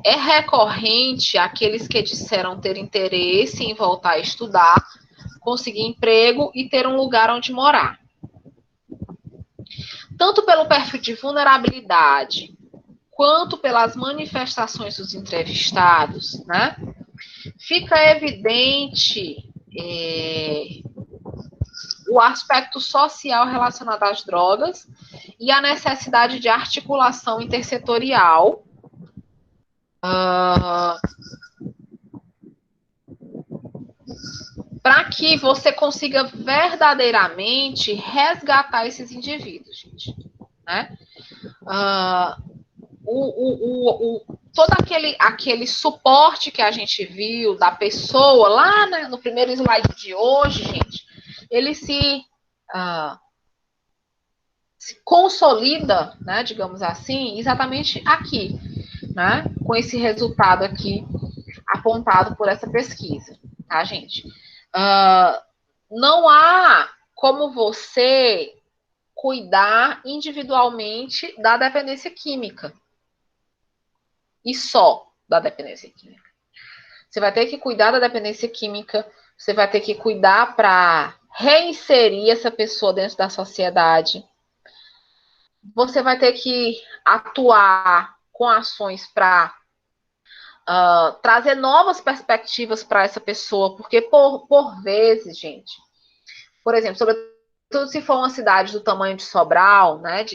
É recorrente aqueles que disseram ter interesse em voltar a estudar, conseguir emprego e ter um lugar onde morar. Tanto pelo perfil de vulnerabilidade, quanto pelas manifestações dos entrevistados, né, fica evidente o aspecto social relacionado às drogas e a necessidade de articulação intersetorial para que você consiga verdadeiramente resgatar esses indivíduos, gente, né? Todo aquele suporte que a gente viu da pessoa lá, né, no primeiro slide de hoje, gente, ele se consolida, né, digamos assim, exatamente aqui, né, com esse resultado aqui apontado por essa pesquisa, tá, gente? Não há como você cuidar individualmente da dependência química. E só da dependência química. Você vai ter que cuidar da dependência química, você vai ter que cuidar para reinserir essa pessoa dentro da sociedade. Você vai ter que atuar com ações para trazer novas perspectivas para essa pessoa, porque por vezes, gente, por exemplo, sobretudo se for uma cidade do tamanho de Sobral, né,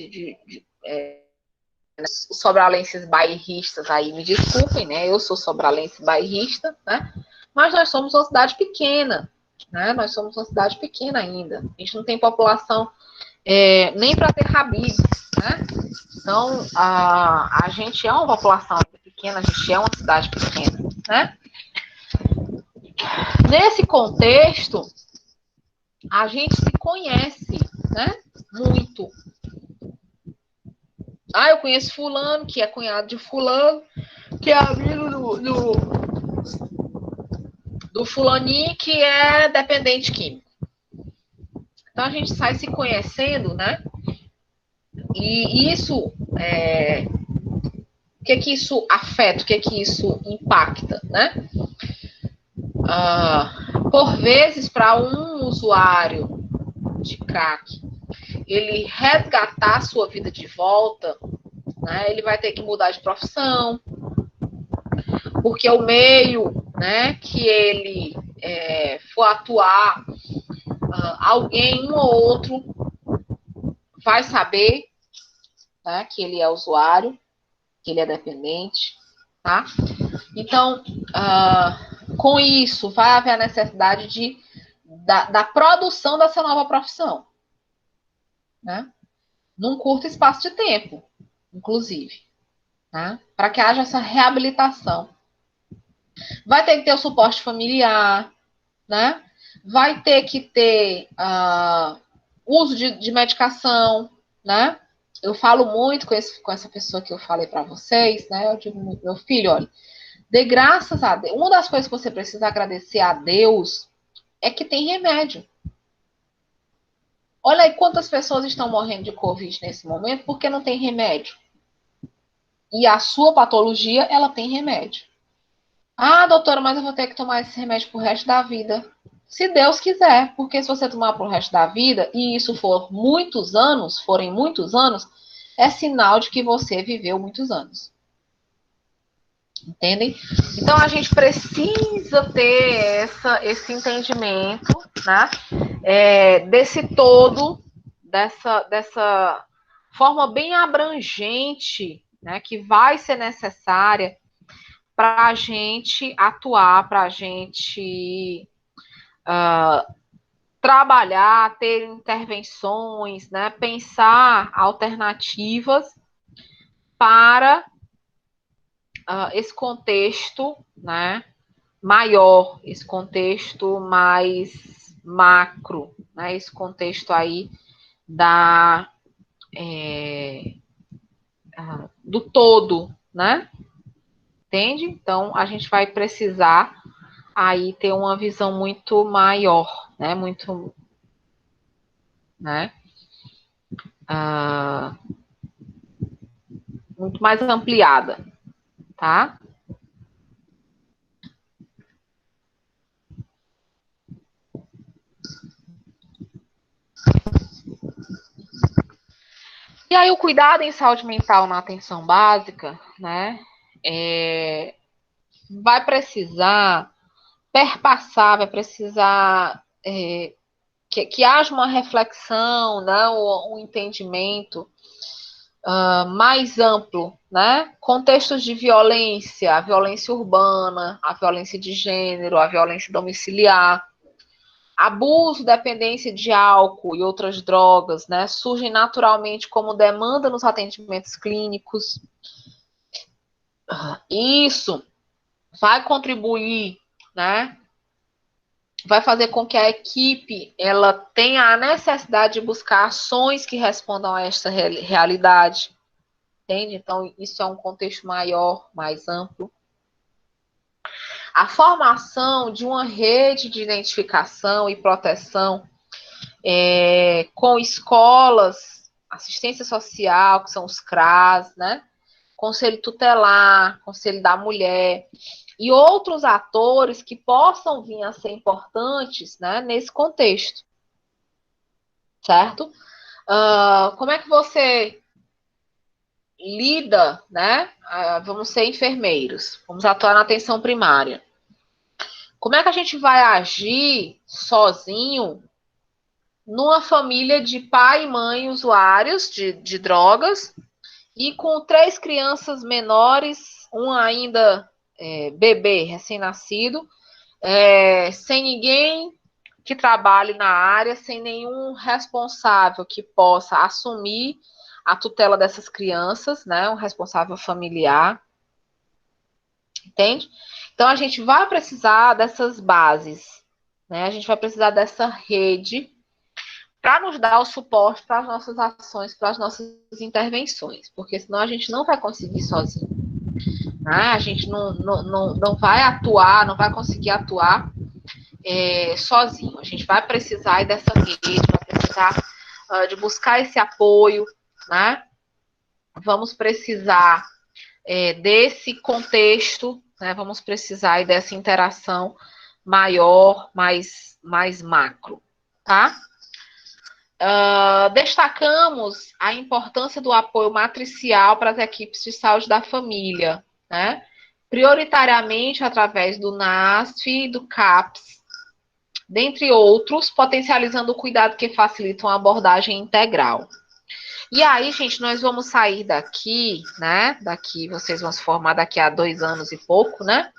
os sobralenses bairristas aí, me desculpem, né, eu sou sobralense bairrista, né, mas nós somos uma cidade pequena, né, nós somos uma cidade pequena ainda, a gente não tem população nem para ter rabides, né, então a gente é uma população pequena. pequena, a gente é uma cidade pequena, né? Nesse contexto, a gente se conhece, né? Muito. Ah, eu conheço fulano, que é cunhado de fulano, que é amigo do fulaninho, que é dependente químico. Então, a gente sai se conhecendo, né? E isso, o que isso afeta, o que isso impacta, né? Por vezes, para um usuário de crack, ele resgatar a sua vida de volta, né? Ele vai ter que mudar de profissão, porque o meio, né, que ele for atuar, alguém, um ou outro, vai saber, né, que ele é usuário, que ele é dependente, tá? Então, com isso, vai haver a necessidade da produção dessa nova profissão, né? Num curto espaço de tempo, inclusive, né? Para que haja essa reabilitação. Vai ter que ter o suporte familiar, né? Vai ter que ter uso de medicação, né? Eu falo muito com essa pessoa que eu falei para vocês, né? Eu digo, meu filho, olha, dê graças a Deus. Uma das coisas que você precisa agradecer a Deus é que tem remédio. Olha aí quantas pessoas estão morrendo de Covid nesse momento porque não tem remédio. E a sua patologia, ela tem remédio. Ah, doutora, mas eu vou ter que tomar esse remédio pro resto da vida. Se Deus quiser, porque se você tomar pro resto da vida, e isso forem muitos anos, é sinal de que você viveu muitos anos. Entendem? Então a gente precisa ter esse entendimento, né? Desse todo, dessa forma bem abrangente, né? Que vai ser necessária para a gente atuar, para a gente trabalhar, ter intervenções, né? Pensar alternativas para esse contexto, né? Maior, esse contexto mais macro, né? Esse contexto aí do todo, né? Entende? Então, a gente vai precisar aí ter uma visão muito maior, né? Muito, né? Muito mais ampliada, tá? E aí o cuidado em saúde mental na atenção básica, né? Vai precisar perpassar, vai precisar que haja uma reflexão, né? Um entendimento mais amplo, né? Contextos de violência, a violência urbana, a violência de gênero, a violência domiciliar, abuso, dependência de álcool e outras drogas, né? Surgem naturalmente como demanda nos atendimentos clínicos. Isso vai contribuir, né? Vai fazer com que a equipe ela tenha a necessidade de buscar ações que respondam a esta realidade. Entende? Então, isso é um contexto maior, mais amplo. A formação de uma rede de identificação e proteção com escolas, assistência social, que são os CRAS, né? Conselho tutelar, conselho da mulher, e outros atores que possam vir a ser importantes, né, nesse contexto. Certo? Como é que você lida, né? Vamos ser enfermeiros, vamos atuar na atenção primária. Como é que a gente vai agir sozinho numa família de pai e mãe usuários de drogas e com 3 crianças menores, um ainda bebê, recém-nascido, sem ninguém que trabalhe na área, sem nenhum responsável que possa assumir a tutela dessas crianças, né, um responsável familiar. Entende? Então, a gente vai precisar dessas bases, né? A gente vai precisar dessa rede para nos dar o suporte para as nossas ações, para as nossas intervenções, porque senão a gente não vai conseguir sozinho. Né? A gente não vai atuar, não vai conseguir atuar sozinho. A gente vai precisar dessa rede, vai precisar de buscar esse apoio, né? Vamos precisar desse contexto, né? Vamos precisar dessa interação maior, mais macro, tá? Destacamos a importância do apoio matricial para as equipes de saúde da família, né? Prioritariamente através do NASF e do CAPS, dentre outros, potencializando o cuidado que facilita uma abordagem integral. E aí, gente, nós vamos sair daqui, né? Daqui, vocês vão se formar daqui a 2 anos e pouco, né?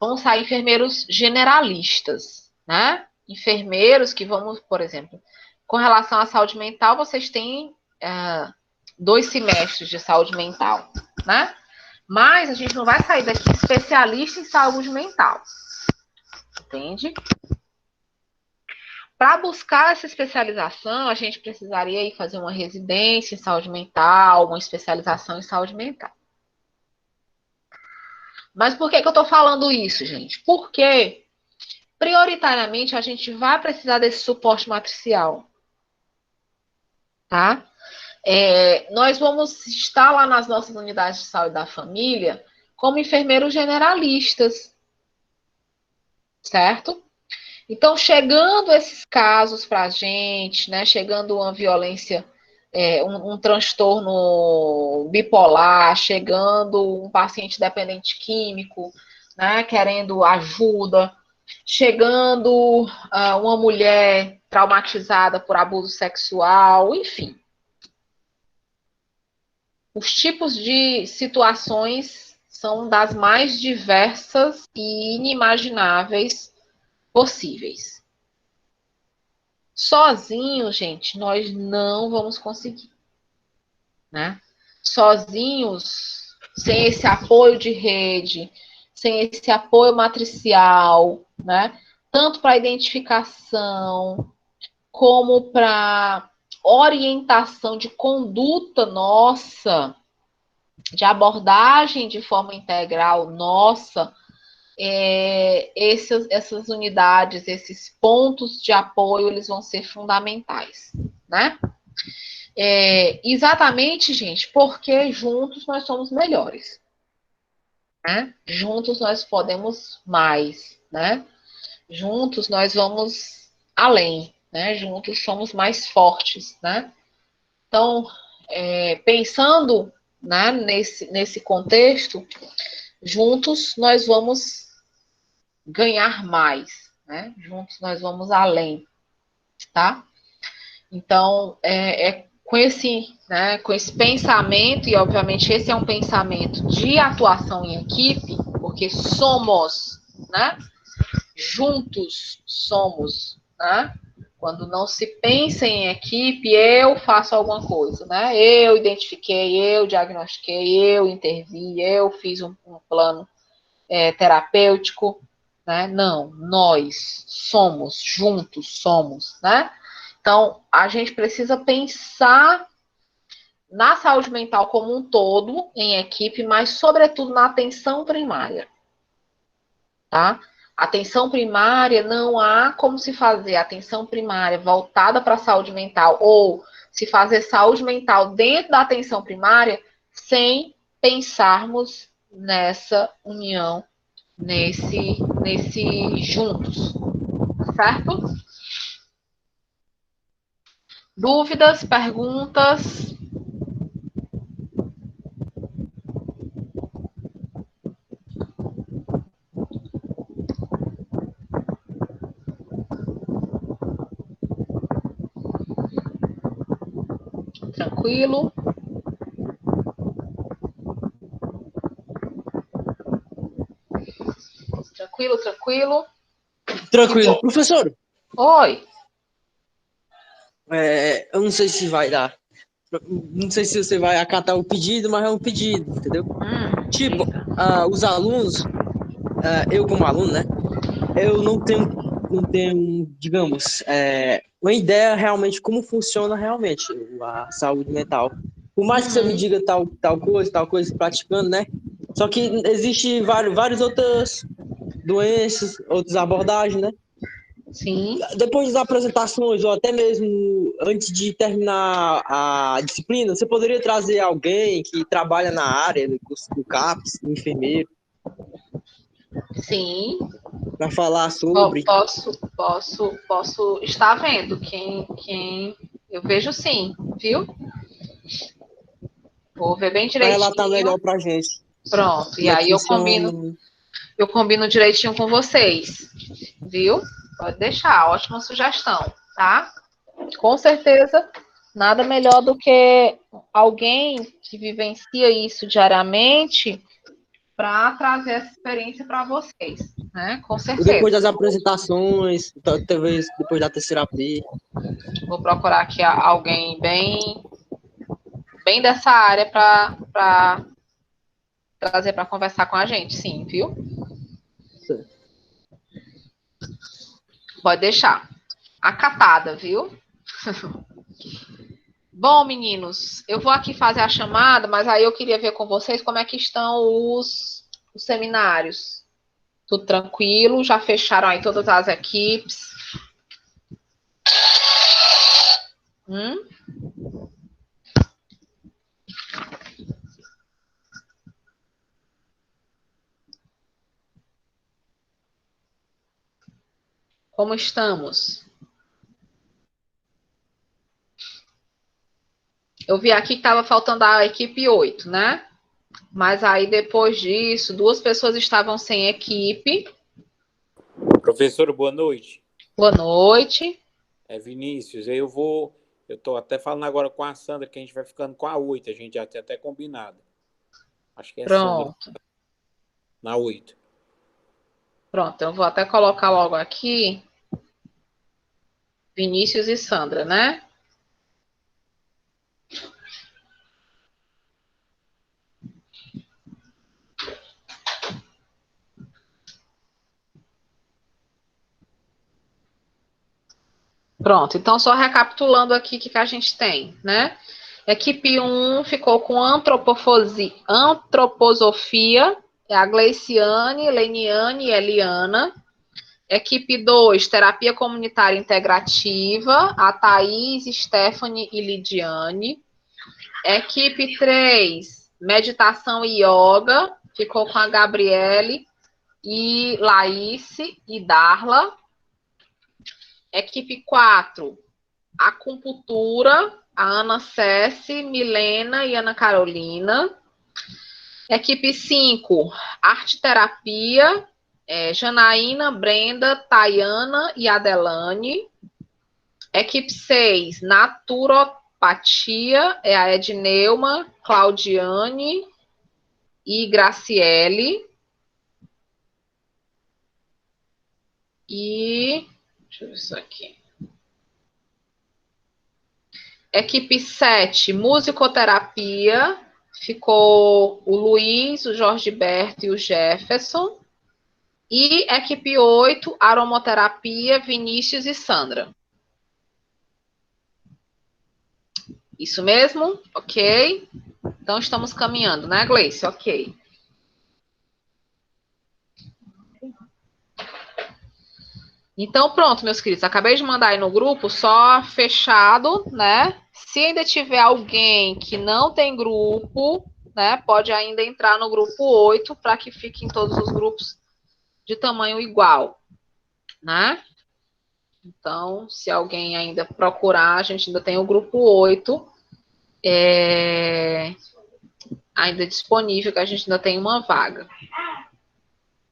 Vão sair enfermeiros generalistas, né? Enfermeiros que vamos, por exemplo, com relação à saúde mental, vocês têm 2 semestres de saúde mental, né? Mas a gente não vai sair daqui especialista em saúde mental, entende? Para buscar essa especialização, a gente precisaria ir fazer uma residência em saúde mental, uma especialização em saúde mental. Mas por que eu estou falando isso, gente? Porque, prioritariamente, a gente vai precisar desse suporte matricial. Tá? Nós vamos estar lá nas nossas unidades de saúde da família como enfermeiros generalistas, certo? Então, chegando esses casos para a gente, né? Chegando uma violência, um transtorno bipolar, chegando um paciente dependente químico, né? Querendo ajuda, chegando uma mulher traumatizada por abuso sexual, enfim. Os tipos de situações são das mais diversas e inimagináveis possíveis. Sozinhos, gente, nós não vamos conseguir, né? Sozinhos, sem esse apoio de rede, sem esse apoio matricial, né? Tanto para identificação, como para orientação de conduta nossa, de abordagem de forma integral nossa, essas unidades, esses pontos de apoio, eles vão ser fundamentais, né? Exatamente, gente, porque juntos nós somos melhores, né? Juntos nós podemos mais, né? Juntos nós vamos além, né? Juntos somos mais fortes, né? Então, pensando, né, nesse contexto, juntos nós vamos ganhar mais, né? Juntos nós vamos além, tá? Então, com esse pensamento, e obviamente esse é um pensamento de atuação em equipe, porque somos, né? Juntos somos, né? Quando não se pensa em equipe, eu faço alguma coisa, né? Eu identifiquei, eu diagnostiquei, eu intervi, eu fiz um plano terapêutico, né? Não, nós somos, juntos somos, né? Então, a gente precisa pensar na saúde mental como um todo, em equipe, mas sobretudo na atenção primária, tá? Atenção primária, não há como se fazer atenção primária voltada para a saúde mental ou se fazer saúde mental dentro da atenção primária sem pensarmos nessa união, nesse juntos, certo? Dúvidas, perguntas? Tranquilo? Tranquilo? Tranquilo. Professor, Oi. eu não sei se vai dar. Não sei se você vai acatar o pedido, mas é um pedido, entendeu? Tipo, os alunos, eu como aluno, né? Eu não tenho, digamos, uma ideia realmente como funciona realmente a saúde mental. Por mais que você me Uhum. diga tal coisa, praticando, né? Só que existe várias outras doenças, outras abordagens, né? Sim. Depois das apresentações, ou até mesmo antes de terminar a disciplina, você poderia trazer alguém que trabalha na área do curso do CAPS, um enfermeiro, Sim. para falar sobre. Posso estar vendo quem eu vejo sim, viu? Vou ver bem Para relatar direitinho. melhor para a gente Pronto. E como é que aí funciona. eu combino direitinho com vocês, viu? Pode deixar, ótima sugestão, tá? Com certeza, nada melhor do que alguém que vivencia isso diariamente para trazer essa experiência para vocês, né? Com E depois certeza. das apresentações, talvez depois da terceira P. Vou procurar aqui alguém bem dessa área para trazer para conversar com a gente, sim, viu? Pode deixar. Acatada, viu? Bom, meninos, eu vou aqui fazer a chamada, mas aí eu queria ver com vocês como é que estão os seminários. Tudo tranquilo? Já fecharam aí todas as equipes? Hum? Como estamos? Eu vi aqui que estava faltando a equipe 8, né? Mas aí depois disso, duas pessoas estavam sem equipe. Professor, boa noite. Boa noite. É Vinícius. Eu tô até falando agora com a Sandra que a gente vai ficando com a 8. A gente já tem até combinado. Acho que é Sandra Pronto. na 8. Pronto, eu vou até colocar logo aqui Vinícius e Sandra, né? Pronto, então só recapitulando aqui o que a gente tem, né? Equipe 1 ficou com antroposofia, é a Gleiciane, Leniane e Eliana. Equipe 2, terapia comunitária integrativa, a Thaís, Stephanie e Lidiane. Equipe 3, meditação e yoga, ficou com a Gabriele e Laíse e Darla. Equipe 4, acupuntura, a Ana Cessi, Milena e Ana Carolina. Equipe 5, arte terapia, Janaína, Brenda, Tayana e Adelane. Equipe 6, naturopatia, é a Edneuma, Claudiane e Graciele. E deixa eu ver isso aqui. Equipe 7, musicoterapia, ficou o Luiz, o Jorge Berto e o Jefferson. E equipe 8, aromoterapia, Vinícius e Sandra. Isso mesmo? Ok. Então estamos caminhando, né, Gleice? Ok. Então, pronto, meus queridos. Acabei de mandar aí no grupo, só fechado, né? Se ainda tiver alguém que não tem grupo, né, pode ainda entrar no grupo 8 para que fiquem todos os grupos de tamanho igual, né? Então, se alguém ainda procurar, a gente ainda tem o grupo 8 ainda disponível, que a gente ainda tem uma vaga.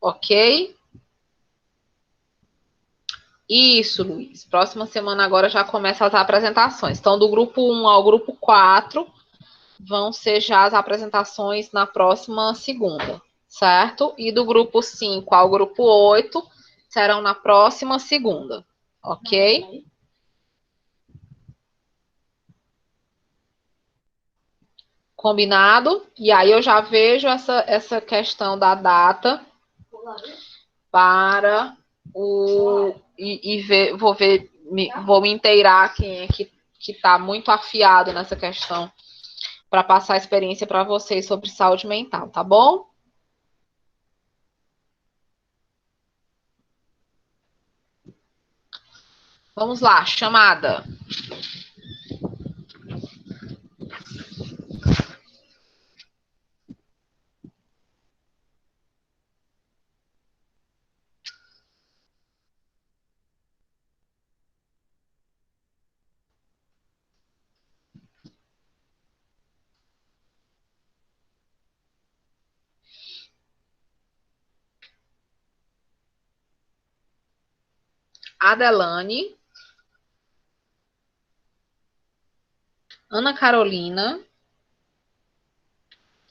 Ok? Isso, Luiz. Próxima semana agora já começa as apresentações. Então, do grupo 1 ao grupo 4, vão ser já as apresentações na próxima segunda, certo? E do grupo 5 ao grupo 8 serão na próxima segunda, ok? Combinado? E aí eu já vejo essa questão da data para o... vou me inteirar quem é que está muito afiado nessa questão para passar a experiência para vocês sobre saúde mental, tá bom? Vamos lá, chamada. Adelane, Ana Carolina,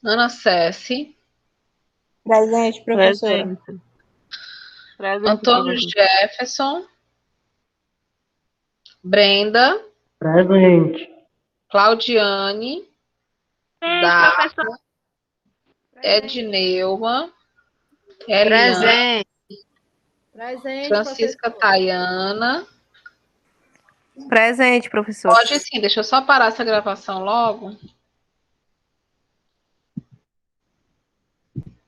Ana Cessi, Presente, professora. Presente. Presente, Antônio professor. Jefferson, Brenda, Presente. Claudiane, Presente, professor. Edneuma, Eliane, Presente. Presente, Francisca Tayana. Presente, professor. Pode sim, deixa eu só parar essa gravação logo.